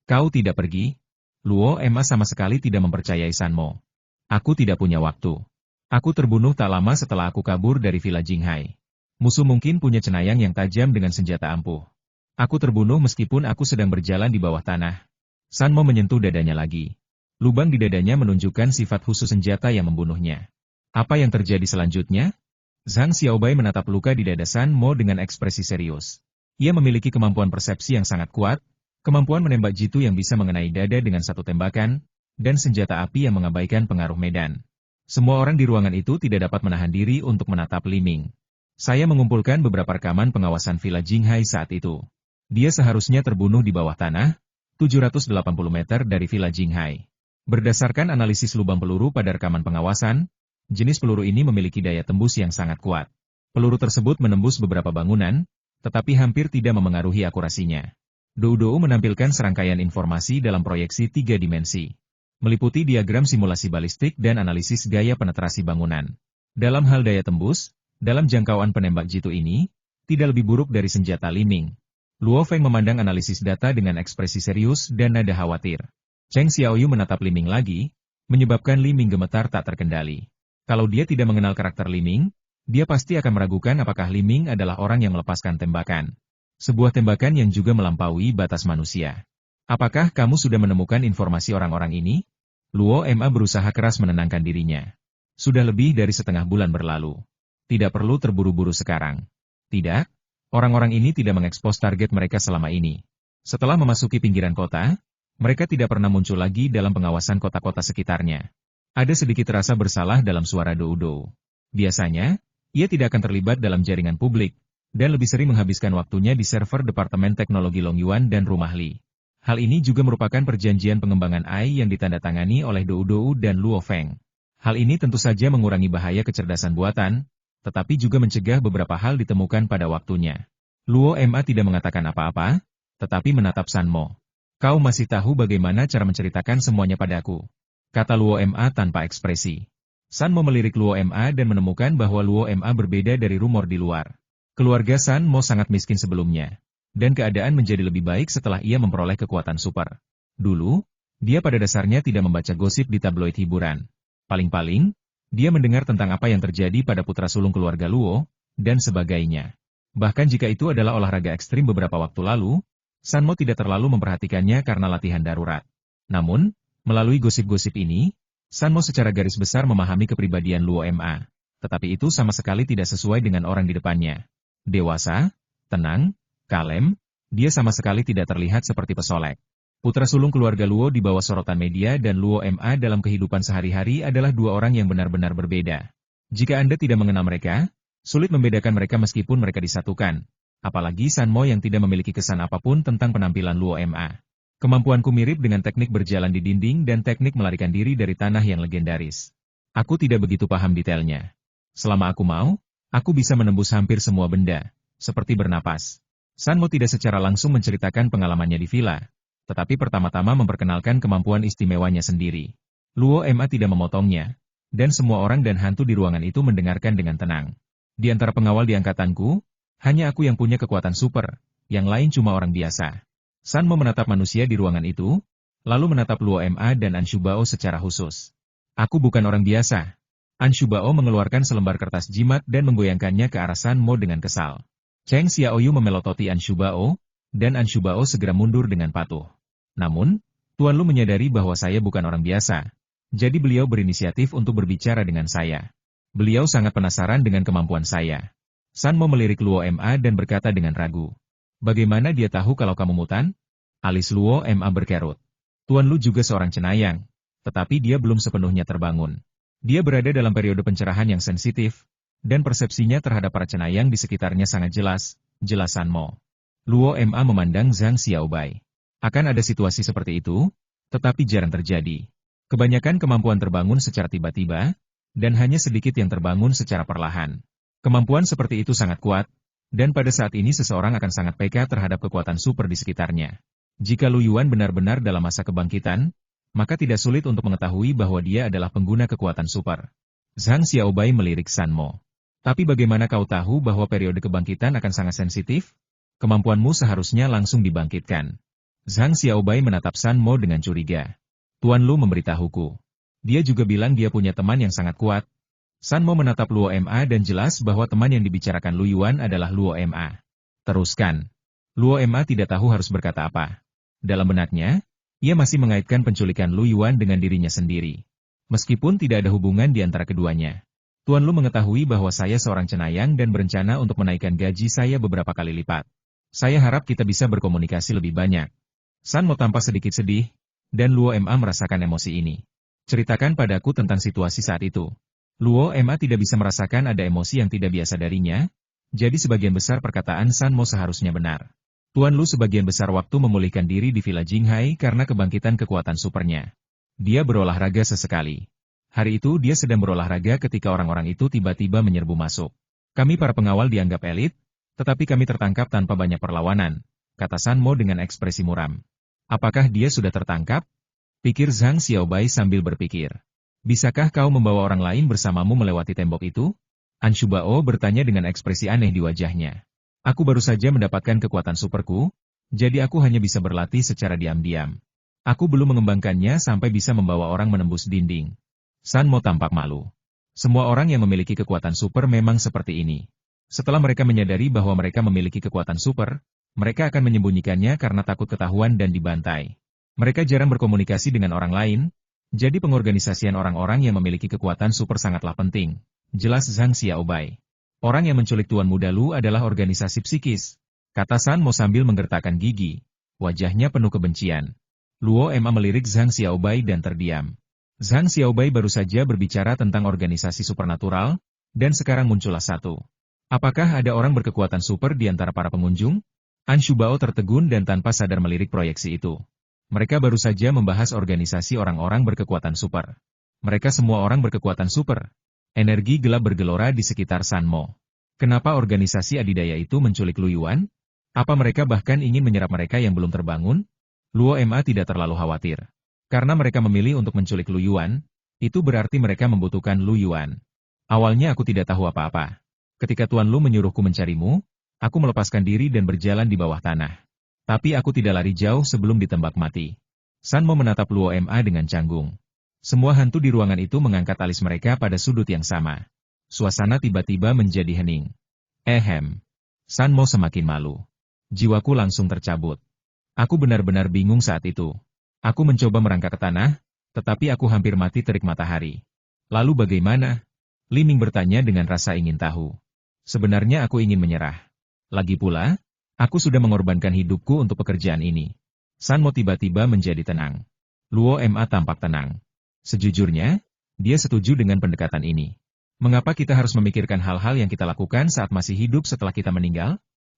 Kau tidak pergi? Luo Ma sama sekali tidak mempercayai San Mo. Aku tidak punya waktu. Aku terbunuh tak lama setelah aku kabur dari Villa Jinghai. Musuh mungkin punya cenayang yang tajam dengan senjata ampuh. Aku terbunuh meskipun aku sedang berjalan di bawah tanah. San Mo menyentuh dadanya lagi. Lubang di dadanya menunjukkan sifat khusus senjata yang membunuhnya. Apa yang terjadi selanjutnya? Zhang Xiaobai menatap luka di dada San Mo dengan ekspresi serius. Ia memiliki kemampuan persepsi yang sangat kuat, kemampuan menembak jitu yang bisa mengenai dada dengan satu tembakan, dan senjata api yang mengabaikan pengaruh medan. Semua orang di ruangan itu tidak dapat menahan diri untuk menatap Li Ming. Saya mengumpulkan beberapa rekaman pengawasan Villa Jinghai saat itu. Dia seharusnya terbunuh di bawah tanah, 780 meter dari Villa Jinghai. Berdasarkan analisis lubang peluru pada rekaman pengawasan, jenis peluru ini memiliki daya tembus yang sangat kuat. Peluru tersebut menembus beberapa bangunan, tetapi hampir tidak memengaruhi akurasinya. Dou Dou menampilkan serangkaian informasi dalam proyeksi 3 dimensi. Meliputi diagram simulasi balistik dan analisis gaya penetrasi bangunan. Dalam hal daya tembus, dalam jangkauan penembak jitu ini, tidak lebih buruk dari senjata Li Ming. Luo Feng memandang analisis data dengan ekspresi serius dan nada khawatir. Cheng Xiaoyu menatap Li Ming lagi, menyebabkan Li Ming gemetar tak terkendali. Kalau dia tidak mengenal karakter Li Ming, dia pasti akan meragukan apakah Li Ming adalah orang yang melepaskan tembakan. Sebuah tembakan yang juga melampaui batas manusia. Apakah kamu sudah menemukan informasi orang-orang ini? Luo Ma berusaha keras menenangkan dirinya. Sudah lebih dari setengah bulan berlalu. Tidak perlu terburu-buru sekarang. Tidak, orang-orang ini tidak mengekspos target mereka selama ini. Setelah memasuki pinggiran kota, mereka tidak pernah muncul lagi dalam pengawasan kota-kota sekitarnya. Ada sedikit rasa bersalah dalam suara Dou Dou. Biasanya, ia tidak akan terlibat dalam jaringan publik, dan lebih sering menghabiskan waktunya di server Departemen Teknologi Longyuan dan Rumah Li. Hal ini juga merupakan perjanjian pengembangan AI yang ditandatangani oleh Dou Dou dan Luo Feng. Hal ini tentu saja mengurangi bahaya kecerdasan buatan, tetapi juga mencegah beberapa hal ditemukan pada waktunya. Luo Ma tidak mengatakan apa-apa, tetapi menatap Sanmo. Kau masih tahu bagaimana cara menceritakan semuanya padaku? Kata Luo Ma tanpa ekspresi. Sanmo melirik Luo Ma dan menemukan bahwa Luo Ma berbeda dari rumor di luar. Keluarga Sanmo sangat miskin sebelumnya. Dan keadaan menjadi lebih baik setelah ia memperoleh kekuatan super. Dulu, dia pada dasarnya tidak membaca gosip di tabloid hiburan. Paling-paling, dia mendengar tentang apa yang terjadi pada putra sulung keluarga Luo, dan sebagainya. Bahkan jika itu adalah olahraga ekstrim beberapa waktu lalu, Sanmo tidak terlalu memperhatikannya karena latihan darurat. Namun, melalui gosip-gosip ini, Sanmo secara garis besar memahami kepribadian Luo Ma. Tetapi itu sama sekali tidak sesuai dengan orang di depannya. Dewasa, tenang, kalem, dia sama sekali tidak terlihat seperti pesolek. Putra sulung keluarga Luo di bawah sorotan media dan Luo Ma dalam kehidupan sehari-hari adalah dua orang yang benar-benar berbeda. Jika Anda tidak mengenal mereka, sulit membedakan mereka meskipun mereka disatukan. Apalagi Sanmo yang tidak memiliki kesan apapun tentang penampilan Luo Ma. Kemampuanku mirip dengan teknik berjalan di dinding dan teknik melarikan diri dari tanah yang legendaris. Aku tidak begitu paham detailnya. Selama aku mau, aku bisa menembus hampir semua benda, seperti bernapas. Sanmo tidak secara langsung menceritakan pengalamannya di villa, tetapi pertama-tama memperkenalkan kemampuan istimewanya sendiri. Luo Ma tidak memotongnya, dan semua orang dan hantu di ruangan itu mendengarkan dengan tenang. Di antara pengawal di angkatanku, hanya aku yang punya kekuatan super, yang lain cuma orang biasa. Sanmo menatap manusia di ruangan itu, lalu menatap Luo Ma dan Anshu Bao secara khusus. Aku bukan orang biasa. Anshu Bao mengeluarkan selembar kertas jimat dan menggoyangkannya ke arah Sanmo dengan kesal. Cheng Xiaoyu memelototi Anshu Bao, dan Anshu Bao segera mundur dengan patuh. Namun, Tuan Lu menyadari bahwa saya bukan orang biasa. Jadi beliau berinisiatif untuk berbicara dengan saya. Beliau sangat penasaran dengan kemampuan saya. Sanmo melirik Luo Ma dan berkata dengan ragu. Bagaimana dia tahu kalau kamu mutan? Alis Luo Ma berkerut. Tuan Lu juga seorang cenayang, tetapi dia belum sepenuhnya terbangun. Dia berada dalam periode pencerahan yang sensitif, dan persepsinya terhadap para cenayang di sekitarnya sangat jelas, jelas Sanmo. Luo Ma memandang Zhang Xiaobai. Akan ada situasi seperti itu, tetapi jarang terjadi. Kebanyakan kemampuan terbangun secara tiba-tiba, dan hanya sedikit yang terbangun secara perlahan. Kemampuan seperti itu sangat kuat, dan pada saat ini seseorang akan sangat peka terhadap kekuatan super di sekitarnya. Jika Lu Yuan benar-benar dalam masa kebangkitan, maka tidak sulit untuk mengetahui bahwa dia adalah pengguna kekuatan super. Zhang Xiaobai melirik Sanmo. Tapi bagaimana kau tahu bahwa periode kebangkitan akan sangat sensitif? Kemampuanmu seharusnya langsung dibangkitkan. Zhang Xiaobai menatap Sanmo dengan curiga. Tuan Lu memberitahuku. Dia juga bilang dia punya teman yang sangat kuat. Sanmo menatap Luo Ma dan jelas bahwa teman yang dibicarakan Lu Yuan adalah Luo Ma. Teruskan. Luo Ma tidak tahu harus berkata apa. Dalam benaknya, ia masih mengaitkan penculikan Lu Yuan dengan dirinya sendiri. Meskipun tidak ada hubungan di antara keduanya. Tuan Lu mengetahui bahwa saya seorang cenayang dan berencana untuk menaikkan gaji saya beberapa kali lipat. Saya harap kita bisa berkomunikasi lebih banyak. Sanmo tampak sedikit sedih, dan Luo Ma merasakan emosi ini. Ceritakan padaku tentang situasi saat itu. Luo Ma tidak bisa merasakan ada emosi yang tidak biasa darinya, jadi sebagian besar perkataan Sanmo seharusnya benar. Tuan Lu sebagian besar waktu memulihkan diri di Villa Jinghai karena kebangkitan kekuatan supernya. Dia berolahraga sesekali. Hari itu dia sedang berolahraga ketika orang-orang itu tiba-tiba menyerbu masuk. Kami para pengawal dianggap elit, tetapi kami tertangkap tanpa banyak perlawanan, kata Sanmo dengan ekspresi muram. Apakah dia sudah tertangkap? Pikir Zhang Xiaobai sambil berpikir. Bisakah kau membawa orang lain bersamamu melewati tembok itu? Anshu Bao bertanya dengan ekspresi aneh di wajahnya. Aku baru saja mendapatkan kekuatan superku, jadi aku hanya bisa berlatih secara diam-diam. Aku belum mengembangkannya sampai bisa membawa orang menembus dinding. Sanmo tampak malu. Semua orang yang memiliki kekuatan super memang seperti ini. Setelah mereka menyadari bahwa mereka memiliki kekuatan super, mereka akan menyembunyikannya karena takut ketahuan dan dibantai. Mereka jarang berkomunikasi dengan orang lain, jadi pengorganisasian orang-orang yang memiliki kekuatan super sangatlah penting. Jelas Zhang Xiaobai. Orang yang menculik Tuan Muda Lu adalah organisasi psikis, kata Sanmo sambil menggertakkan gigi. Wajahnya penuh kebencian. Luo Ma melirik Zhang Xiaobai dan terdiam. Zhang Xiaobai baru saja berbicara tentang organisasi supernatural, dan sekarang muncullah satu. Apakah ada orang berkekuatan super di antara para pengunjung? Anshu Bao tertegun dan tanpa sadar melirik proyeksi itu. Mereka baru saja membahas organisasi orang-orang berkekuatan super. Mereka semua orang berkekuatan super. Energi gelap bergelora di sekitar Sanmo. Kenapa organisasi adidaya itu menculik Lu Yuan? Apa mereka bahkan ingin menyerap mereka yang belum terbangun? Luo Ma tidak terlalu khawatir. Karena mereka memilih untuk menculik Lu Yuan, itu berarti mereka membutuhkan Lu Yuan. Awalnya aku tidak tahu apa-apa. Ketika Tuan Lu menyuruhku mencarimu, aku melepaskan diri dan berjalan di bawah tanah. Tapi aku tidak lari jauh sebelum ditembak mati. San Mo menatap Luo Ma dengan canggung. Semua hantu di ruangan itu mengangkat alis mereka pada sudut yang sama. Suasana tiba-tiba menjadi hening. San Mo semakin malu. Jiwaku langsung tercabut. Aku benar-benar bingung saat itu. Aku mencoba merangkak ke tanah, tetapi aku hampir mati terik matahari. Lalu bagaimana? Li Ming bertanya dengan rasa ingin tahu. Sebenarnya aku ingin menyerah. Lagi pula, aku sudah mengorbankan hidupku untuk pekerjaan ini. San Mo tiba-tiba menjadi tenang. Luo Ma tampak tenang. Sejujurnya, dia setuju dengan pendekatan ini. Mengapa kita harus memikirkan hal-hal yang kita lakukan saat masih hidup setelah kita meninggal?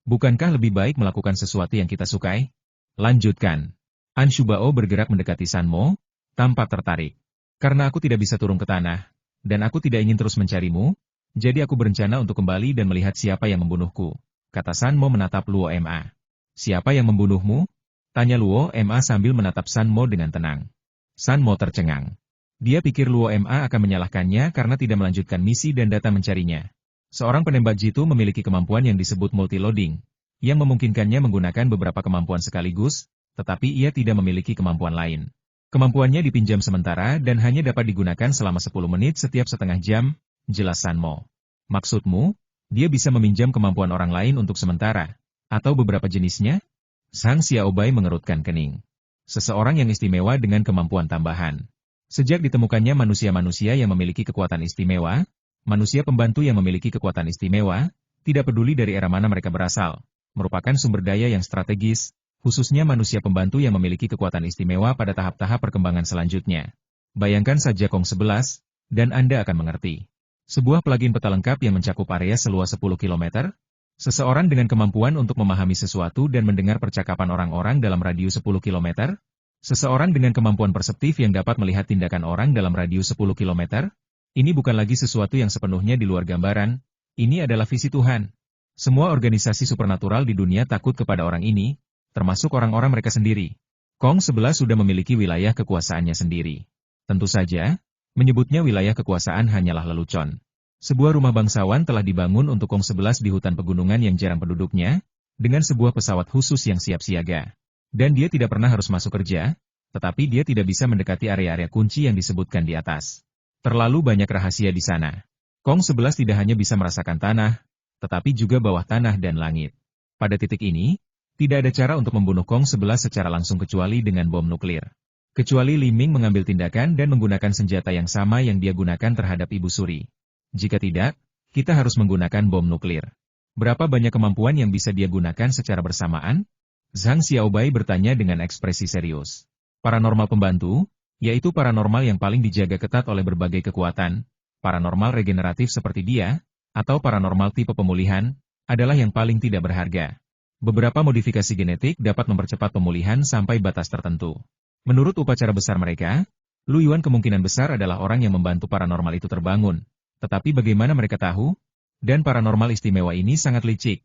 Bukankah lebih baik melakukan sesuatu yang kita sukai? Lanjutkan. An Shubao bergerak mendekati San Mo, tampak tertarik. Karena aku tidak bisa turun ke tanah, dan aku tidak ingin terus mencarimu, jadi aku berencana untuk kembali dan melihat siapa yang membunuhku, kata San Mo menatap Luo Ma. Siapa yang membunuhmu? Tanya Luo Ma sambil menatap San Mo dengan tenang. San Mo tercengang. Dia pikir Luo Ma akan menyalahkannya karena tidak melanjutkan misi dan datang mencarinya. Seorang penembak jitu memiliki kemampuan yang disebut multi-loading, yang memungkinkannya menggunakan beberapa kemampuan sekaligus, tetapi ia tidak memiliki kemampuan lain. Kemampuannya dipinjam sementara dan hanya dapat digunakan selama 10 menit setiap setengah jam, jelas San Mo. Maksudmu, dia bisa meminjam kemampuan orang lain untuk sementara, atau beberapa jenisnya? Sang Xiaobai mengerutkan kening. Seseorang yang istimewa dengan kemampuan tambahan. Sejak ditemukannya manusia-manusia yang memiliki kekuatan istimewa, manusia pembantu yang memiliki kekuatan istimewa, tidak peduli dari era mana mereka berasal, merupakan sumber daya yang strategis, khususnya manusia pembantu yang memiliki kekuatan istimewa pada tahap-tahap perkembangan selanjutnya. Bayangkan saja Kong 11, dan Anda akan mengerti. Sebuah plugin peta lengkap yang mencakup area seluas 10 km, seseorang dengan kemampuan untuk memahami sesuatu dan mendengar percakapan orang-orang dalam radius 10 km, seseorang dengan kemampuan perseptif yang dapat melihat tindakan orang dalam radius 10 km, ini bukan lagi sesuatu yang sepenuhnya di luar gambaran, ini adalah visi Tuhan. Semua organisasi supernatural di dunia takut kepada orang ini, termasuk orang-orang mereka sendiri. Kong 11 sudah memiliki wilayah kekuasaannya sendiri. Tentu saja, menyebutnya wilayah kekuasaan hanyalah lelucon. Sebuah rumah bangsawan telah dibangun untuk Kong 11 di hutan pegunungan yang jarang penduduknya, dengan sebuah pesawat khusus yang siap siaga. Dan dia tidak pernah harus masuk kerja, tetapi dia tidak bisa mendekati area-area kunci yang disebutkan di atas. Terlalu banyak rahasia di sana. Kong 11 tidak hanya bisa merasakan tanah, tetapi juga bawah tanah dan langit. Pada titik ini, tidak ada cara untuk membunuh Kong 11 secara langsung kecuali dengan bom nuklir. Kecuali Li Ming mengambil tindakan dan menggunakan senjata yang sama yang dia gunakan terhadap Ibu Suri. Jika tidak, kita harus menggunakan bom nuklir. Berapa banyak kemampuan yang bisa dia gunakan secara bersamaan? Zhang Xiaobai bertanya dengan ekspresi serius. Paranormal pembantu, yaitu paranormal yang paling dijaga ketat oleh berbagai kekuatan, paranormal regeneratif seperti dia, atau paranormal tipe pemulihan, adalah yang paling tidak berharga. Beberapa modifikasi genetik dapat mempercepat pemulihan sampai batas tertentu. Menurut upacara besar mereka, Lu Yuan kemungkinan besar adalah orang yang membantu paranormal itu terbangun. Tetapi bagaimana mereka tahu? Dan paranormal istimewa ini sangat licik.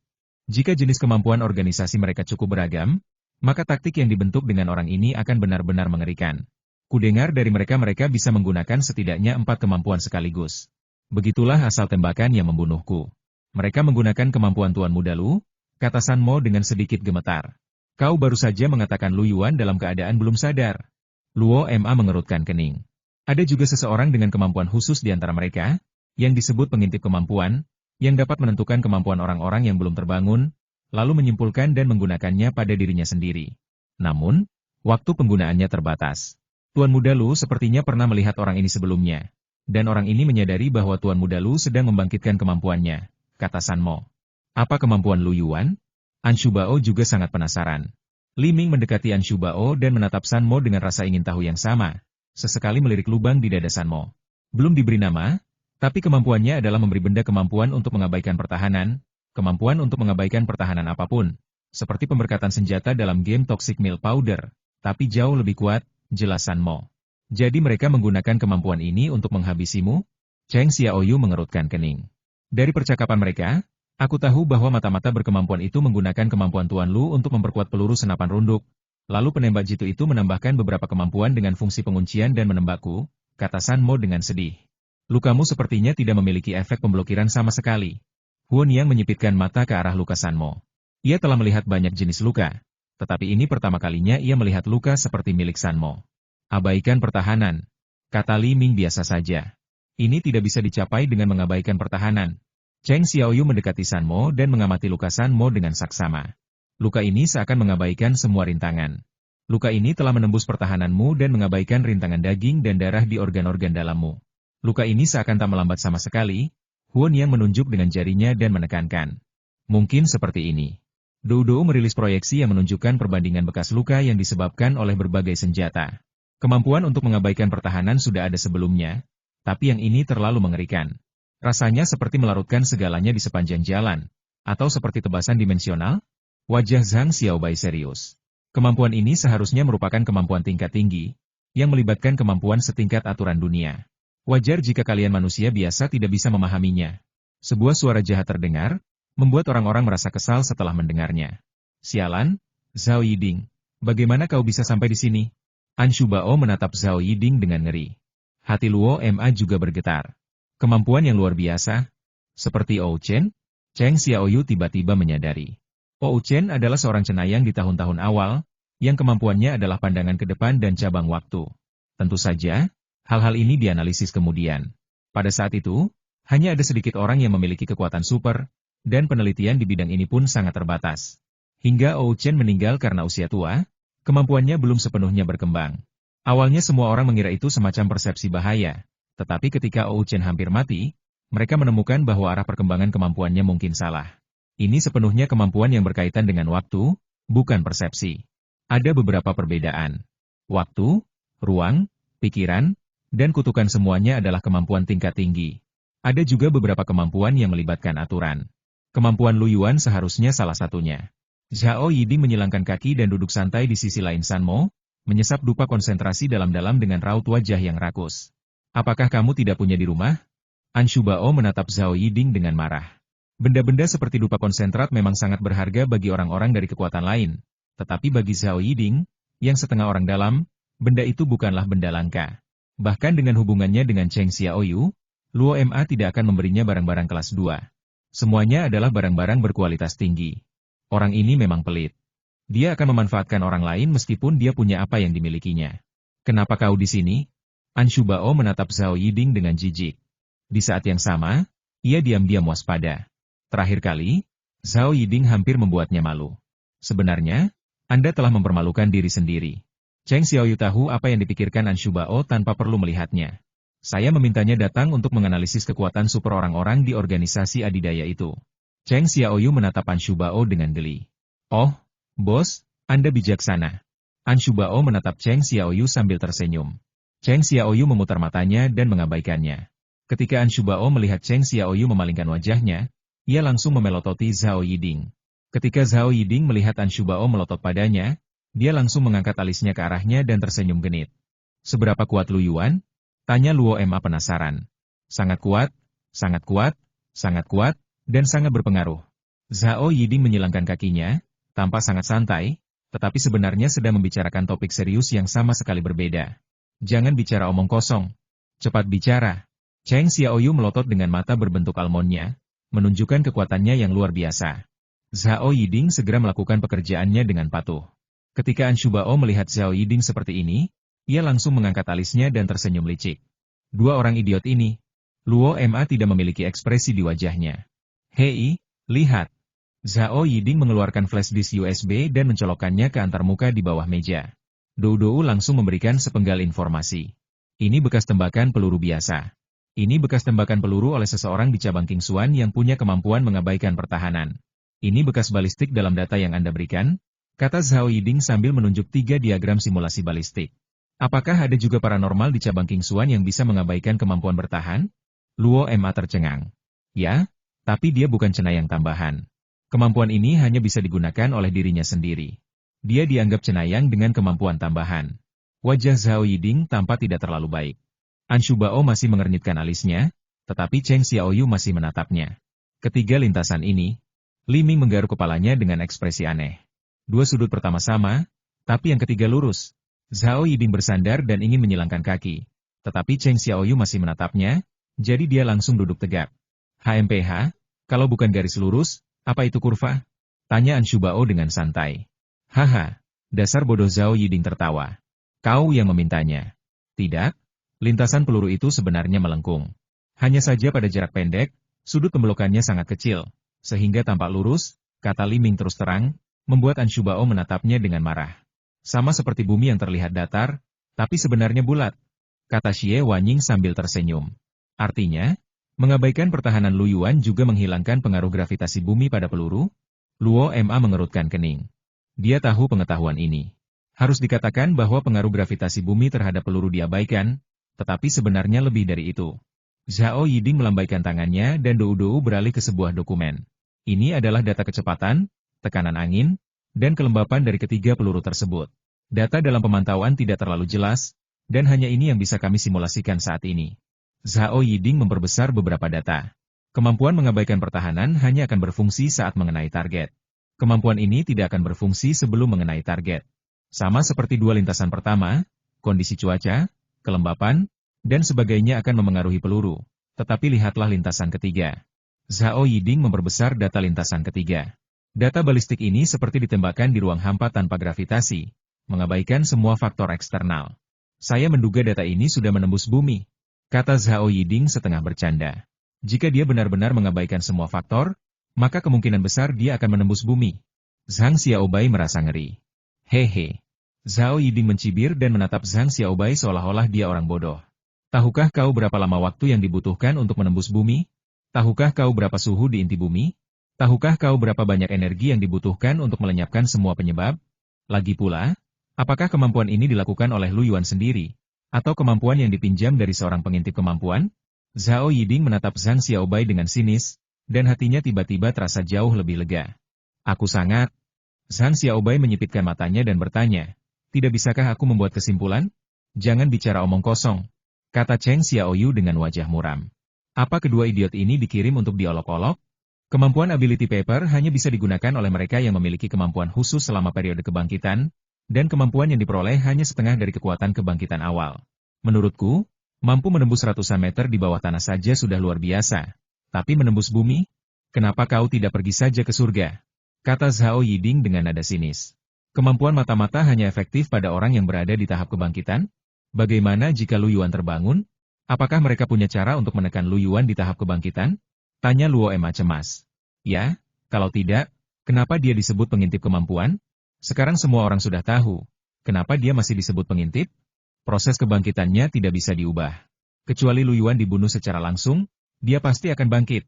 Jika jenis kemampuan organisasi mereka cukup beragam, maka taktik yang dibentuk dengan orang ini akan benar-benar mengerikan. Kudengar dari mereka bisa menggunakan setidaknya 4 kemampuan sekaligus. Begitulah asal tembakan yang membunuhku. Mereka menggunakan kemampuan Tuan Muda Lu, kata San Mo dengan sedikit gemetar. Kau baru saja mengatakan Lu Yuan dalam keadaan belum sadar. Luo Ma mengerutkan kening. Ada juga seseorang dengan kemampuan khusus di antara mereka, yang disebut pengintip kemampuan, yang dapat menentukan kemampuan orang-orang yang belum terbangun, lalu menyimpulkan dan menggunakannya pada dirinya sendiri. Namun, waktu penggunaannya terbatas. Tuan Muda Lu sepertinya pernah melihat orang ini sebelumnya, dan orang ini menyadari bahwa Tuan Muda Lu sedang membangkitkan kemampuannya, kata San Mo. Apa kemampuan Lu Yuan? An Shubao juga sangat penasaran. Li Ming mendekati An Shubao dan menatap San Mo dengan rasa ingin tahu yang sama. Sesekali melirik lubang di dada San Mo. Belum diberi nama, tapi kemampuannya adalah memberi benda kemampuan untuk mengabaikan pertahanan, kemampuan untuk mengabaikan pertahanan apapun, seperti pemberkatan senjata dalam game Toxic Milk Powder, tapi jauh lebih kuat, jelas San Mo. Jadi mereka menggunakan kemampuan ini untuk menghabisimu? Cheng Xiaoyu mengerutkan kening. Dari percakapan mereka, Aku tahu bahwa mata-mata berkemampuan itu menggunakan kemampuan Tuan Lu untuk memperkuat peluru senapan runduk. Lalu penembak jitu itu menambahkan beberapa kemampuan dengan fungsi penguncian dan menembakku, kata San Mo dengan sedih. Lukamu sepertinya tidak memiliki efek pemblokiran sama sekali. Huan Yang menyipitkan mata ke arah luka San Mo. Ia telah melihat banyak jenis luka, tetapi ini pertama kalinya ia melihat luka seperti milik San Mo. Abaikan pertahanan. Kata Li Ming biasa saja. Ini tidak bisa dicapai dengan mengabaikan pertahanan. Cheng Xiaoyu mendekati San Mo dan mengamati luka San Mo dengan saksama. Luka ini seakan mengabaikan semua rintangan. Luka ini telah menembus pertahananmu dan mengabaikan rintangan daging dan darah di organ-organ dalammu. Luka ini seakan tak melambat sama sekali. Huan Yang menunjuk dengan jarinya dan menekankan. Mungkin seperti ini. Dou merilis proyeksi yang menunjukkan perbandingan bekas luka yang disebabkan oleh berbagai senjata. Kemampuan untuk mengabaikan pertahanan sudah ada sebelumnya, tapi yang ini terlalu mengerikan. Rasanya seperti melarutkan segalanya di sepanjang jalan, atau seperti tebasan dimensional. Wajah Zhang Xiaobai serius. Kemampuan ini seharusnya merupakan kemampuan tingkat tinggi, yang melibatkan kemampuan setingkat aturan dunia. Wajar jika kalian manusia biasa tidak bisa memahaminya. Sebuah suara jahat terdengar, membuat orang-orang merasa kesal setelah mendengarnya. Sialan, Zhao Yiding, bagaimana kau bisa sampai di sini? Anshu Bao menatap Zhao Yiding dengan ngeri. Hati Luo Ma juga bergetar. Kemampuan yang luar biasa. Seperti Ou Chen, Cheng Xiaoyu tiba-tiba menyadari. Ou Chen adalah seorang cenayang di tahun-tahun awal, yang kemampuannya adalah pandangan ke depan dan cabang waktu. Tentu saja, hal-hal ini dianalisis kemudian. Pada saat itu, hanya ada sedikit orang yang memiliki kekuatan super, dan penelitian di bidang ini pun sangat terbatas. Hingga Ou Chen meninggal karena usia tua, kemampuannya belum sepenuhnya berkembang. Awalnya semua orang mengira itu semacam persepsi bahaya. Tetapi ketika Ou Chen hampir mati, mereka menemukan bahwa arah perkembangan kemampuannya mungkin salah. Ini sepenuhnya kemampuan yang berkaitan dengan waktu, bukan persepsi. Ada beberapa perbedaan. Waktu, ruang, pikiran, dan kutukan semuanya adalah kemampuan tingkat tinggi. Ada juga beberapa kemampuan yang melibatkan aturan. Kemampuan Lu Yuan seharusnya salah satunya. Zhao Yiding menyilangkan kaki dan duduk santai di sisi lain San Mo, menyesap dupa konsentrasi dalam-dalam dengan raut wajah yang rakus. Apakah kamu tidak punya di rumah? Anshu Bao menatap Zhao Yiding dengan marah. Benda-benda seperti dupa konsentrat memang sangat berharga bagi orang-orang dari kekuatan lain. Tetapi bagi Zhao Yiding, yang setengah orang dalam, benda itu bukanlah benda langka. Bahkan dengan hubungannya dengan Cheng Xiaoyu, Luo Ma tidak akan memberinya barang-barang kelas 2. Semuanya adalah barang-barang berkualitas tinggi. Orang ini memang pelit. Dia akan memanfaatkan orang lain meskipun dia punya apa yang dimilikinya. Kenapa kau di sini? Anshu Bao menatap Zhao Yiding dengan jijik. Di saat yang sama, ia diam-diam waspada. Terakhir kali, Zhao Yiding hampir membuatnya malu. Sebenarnya, Anda telah mempermalukan diri sendiri. Cheng Xiaoyu tahu apa yang dipikirkan Anshu Bao tanpa perlu melihatnya. Saya memintanya datang untuk menganalisis kekuatan super orang-orang di organisasi adidaya itu. Cheng Xiaoyu menatap Anshu Bao dengan geli. Oh, bos, Anda bijaksana. Anshu Bao menatap Cheng Xiaoyu sambil tersenyum. Cheng Xiaoyu memutar matanya dan mengabaikannya. Ketika Anshu Bao melihat Cheng Xiaoyu memalingkan wajahnya, ia langsung memelototi Zhao Yiding. Ketika Zhao Yiding melihat Anshu Bao melotot padanya, dia langsung mengangkat alisnya ke arahnya dan tersenyum genit. Seberapa kuat Lu Yuan? Tanya Luo Ma penasaran. Sangat kuat, sangat kuat, sangat kuat, dan sangat berpengaruh. Zhao Yiding menyilangkan kakinya, tampak sangat santai, tetapi sebenarnya sedang membicarakan topik serius yang sama sekali berbeda. Jangan bicara omong kosong. Cepat bicara. Cheng Xiaoyu melotot dengan mata berbentuk almondnya, menunjukkan kekuatannya yang luar biasa. Zhao Yiding segera melakukan pekerjaannya dengan patuh. Ketika Anshu Bao melihat Zhao Yiding seperti ini, ia langsung mengangkat alisnya dan tersenyum licik. Dua orang idiot ini. Luo Ma tidak memiliki ekspresi di wajahnya. Hei, lihat. Zhao Yiding mengeluarkan flash disk USB dan mencolokkannya ke antarmuka di bawah meja. Dou langsung memberikan sepenggal informasi. Ini bekas tembakan peluru biasa. Ini bekas tembakan peluru oleh seseorang di cabang King Xuan yang punya kemampuan mengabaikan pertahanan. Ini bekas balistik dalam data yang Anda berikan, kata Zhao Yiding sambil menunjuk 3 diagram simulasi balistik. Apakah ada juga paranormal di cabang King Xuan yang bisa mengabaikan kemampuan bertahan? Luo Ma tercengang. Ya, tapi dia bukan cenayang tambahan. Kemampuan ini hanya bisa digunakan oleh dirinya sendiri. Dia dianggap cenayang dengan kemampuan tambahan. Wajah Zhao Yiding tampak tidak terlalu baik. Anshu Bao masih mengernyitkan alisnya, tetapi Cheng Xiaoyu masih menatapnya. Ketiga lintasan ini, Li Ming menggaruk kepalanya dengan ekspresi aneh. Dua sudut pertama sama, tapi yang ketiga lurus. Zhao Yiding bersandar dan ingin menyilangkan kaki. Tetapi Cheng Xiaoyu masih menatapnya, jadi dia langsung duduk tegak. HMPH, kalau bukan garis lurus, apa itu kurva? Tanya Anshu Bao dengan santai. Haha, dasar bodoh. Zhao Yiding tertawa. Kau yang memintanya. Tidak, lintasan peluru itu sebenarnya melengkung. Hanya saja pada jarak pendek, sudut pembelokannya sangat kecil, sehingga tampak lurus, kata Li Ming terus terang, membuat Anshu Bao menatapnya dengan marah. Sama seperti bumi yang terlihat datar, tapi sebenarnya bulat, kata Xie Wanying sambil tersenyum. Artinya, mengabaikan pertahanan Lu Yuan juga menghilangkan pengaruh gravitasi bumi pada peluru. Luo Ma mengerutkan kening. Dia tahu pengetahuan ini. Harus dikatakan bahwa pengaruh gravitasi bumi terhadap peluru diabaikan, tetapi sebenarnya lebih dari itu. Zhao Yiding melambaikan tangannya dan dou-dou beralih ke sebuah dokumen. Ini adalah data kecepatan, tekanan angin, dan kelembapan dari ketiga peluru tersebut. Data dalam pemantauan tidak terlalu jelas, dan hanya ini yang bisa kami simulasikan saat ini. Zhao Yiding memperbesar beberapa data. Kemampuan mengabaikan pertahanan hanya akan berfungsi saat mengenai target. Kemampuan ini tidak akan berfungsi sebelum mengenai target. Sama seperti dua lintasan pertama, kondisi cuaca, kelembapan, dan sebagainya akan memengaruhi peluru. Tetapi lihatlah lintasan ketiga. Zhao Yiding memperbesar data lintasan ketiga. Data balistik ini seperti ditembakkan di ruang hampa tanpa gravitasi, mengabaikan semua faktor eksternal. Saya menduga data ini sudah menembus bumi, kata Zhao Yiding setengah bercanda. Jika dia benar-benar mengabaikan semua faktor, maka kemungkinan besar dia akan menembus bumi. Zhang Xiaobai merasa ngeri. Hehe. Zhao Yiding mencibir dan menatap Zhang Xiaobai seolah-olah dia orang bodoh. Tahukah kau berapa lama waktu yang dibutuhkan untuk menembus bumi? Tahukah kau berapa suhu di inti bumi? Tahukah kau berapa banyak energi yang dibutuhkan untuk melenyapkan semua penyebab? Lagi pula, apakah kemampuan ini dilakukan oleh Lu Yuan sendiri? Atau kemampuan yang dipinjam dari seorang pengintip kemampuan? Zhao Yiding menatap Zhang Xiaobai dengan sinis, dan hatinya tiba-tiba terasa jauh lebih lega. Aku sangat. Zhang Xiaobai menyipitkan matanya dan bertanya, tidak bisakah aku membuat kesimpulan? Jangan bicara omong kosong, kata Cheng Xiaoyu dengan wajah muram. Apa kedua idiot ini dikirim untuk diolok-olok? Kemampuan ability paper hanya bisa digunakan oleh mereka yang memiliki kemampuan khusus selama periode kebangkitan, dan kemampuan yang diperoleh hanya setengah dari kekuatan kebangkitan awal. Menurutku, mampu menembus ratusan meter di bawah tanah saja sudah luar biasa. Tapi menembus bumi? Kenapa kau tidak pergi saja ke surga? Kata Zhao Yiding dengan nada sinis. Kemampuan mata-mata hanya efektif pada orang yang berada di tahap kebangkitan? Bagaimana jika Lu Yuan terbangun? Apakah mereka punya cara untuk menekan Lu Yuan di tahap kebangkitan? Tanya Luo Ma cemas. Ya, kalau tidak, kenapa dia disebut pengintip kemampuan? Sekarang semua orang sudah tahu. Kenapa dia masih disebut pengintip? Proses kebangkitannya tidak bisa diubah. Kecuali Lu Yuan dibunuh secara langsung, dia pasti akan bangkit.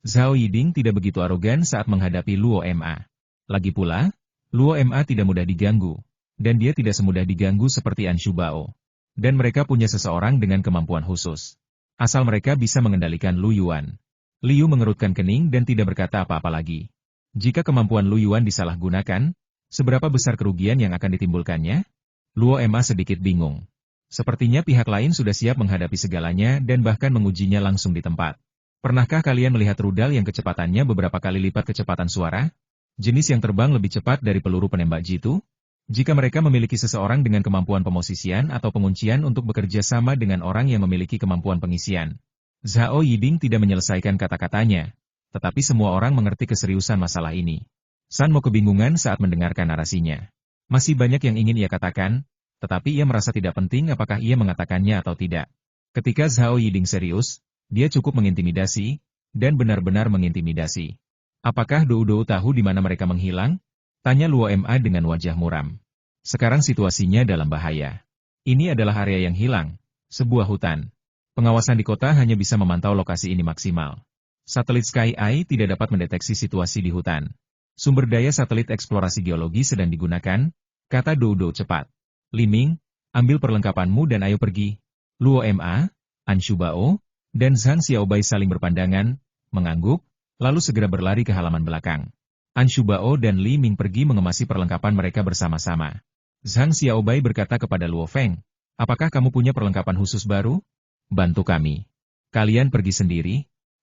Zhao Yiding tidak begitu arogan saat menghadapi Luo Ma. Lagi pula, Luo Ma tidak mudah diganggu, dan dia tidak semudah diganggu seperti Anshu Bao. Dan mereka punya seseorang dengan kemampuan khusus. Asal mereka bisa mengendalikan Lu Yuan. Liu mengerutkan kening dan tidak berkata apa-apa lagi. Jika kemampuan Lu Yuan disalahgunakan, seberapa besar kerugian yang akan ditimbulkannya? Luo Ma sedikit bingung. Sepertinya pihak lain sudah siap menghadapi segalanya dan bahkan mengujinya langsung di tempat. Pernahkah kalian melihat rudal yang kecepatannya beberapa kali lipat kecepatan suara? Jenis yang terbang lebih cepat dari peluru penembak jitu? Jika mereka memiliki seseorang dengan kemampuan pemosisian atau penguncian untuk bekerja sama dengan orang yang memiliki kemampuan pengisian. Zhao Yiding tidak menyelesaikan kata-katanya, tetapi semua orang mengerti keseriusan masalah ini. San Mo kebingungan saat mendengarkan narasinya. Masih banyak yang ingin ia katakan, tetapi ia merasa tidak penting apakah ia mengatakannya atau tidak. Ketika Zhao Yiding serius, dia cukup mengintimidasi, dan benar-benar mengintimidasi. Apakah Dou-Dou tahu di mana mereka menghilang? Tanya Luo Ma dengan wajah muram. Sekarang situasinya dalam bahaya. Ini adalah area yang hilang, sebuah hutan. Pengawasan di kota hanya bisa memantau lokasi ini maksimal. Satelit Sky Eye tidak dapat mendeteksi situasi di hutan. Sumber daya satelit eksplorasi geologi sedang digunakan, kata Dou-Dou cepat. Li Ming, ambil perlengkapanmu dan ayo pergi. Luo Ma, Anshu Bao, dan Zhang Xiaobai saling berpandangan, mengangguk, lalu segera berlari ke halaman belakang. Anshu Bao dan Li Ming pergi mengemasi perlengkapan mereka bersama-sama. Zhang Xiaobai berkata kepada Luo Feng, apakah kamu punya perlengkapan khusus baru? Bantu kami. Kalian pergi sendiri?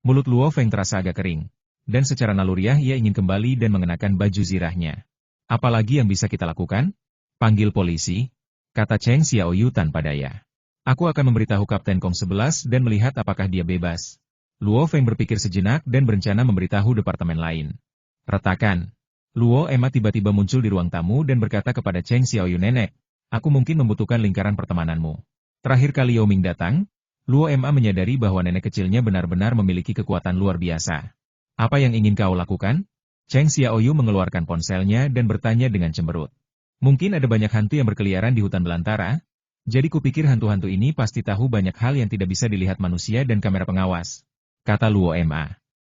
Mulut Luo Feng terasa agak kering. dan secara naluriah ia ingin kembali dan mengenakan baju zirahnya. Apalagi yang bisa kita lakukan? Panggil polisi, kata Cheng Xiaoyu tanpa daya. Aku akan memberitahu Kapten Kong 11 dan melihat apakah dia bebas. Luo Feng berpikir sejenak dan berencana memberitahu departemen lain. Retakan. Luo Emma tiba-tiba muncul di ruang tamu dan berkata kepada Cheng Xiaoyu, nenek, aku mungkin membutuhkan lingkaran pertemananmu. Terakhir kali Yao Ming datang, Luo Emma menyadari bahwa nenek kecilnya benar-benar memiliki kekuatan luar biasa. Apa yang ingin kau lakukan? Cheng Xiaoyu mengeluarkan ponselnya dan bertanya dengan cemberut. Mungkin ada banyak hantu yang berkeliaran di hutan belantara? Jadi kupikir hantu-hantu ini pasti tahu banyak hal yang tidak bisa dilihat manusia dan kamera pengawas, kata Luo Ma.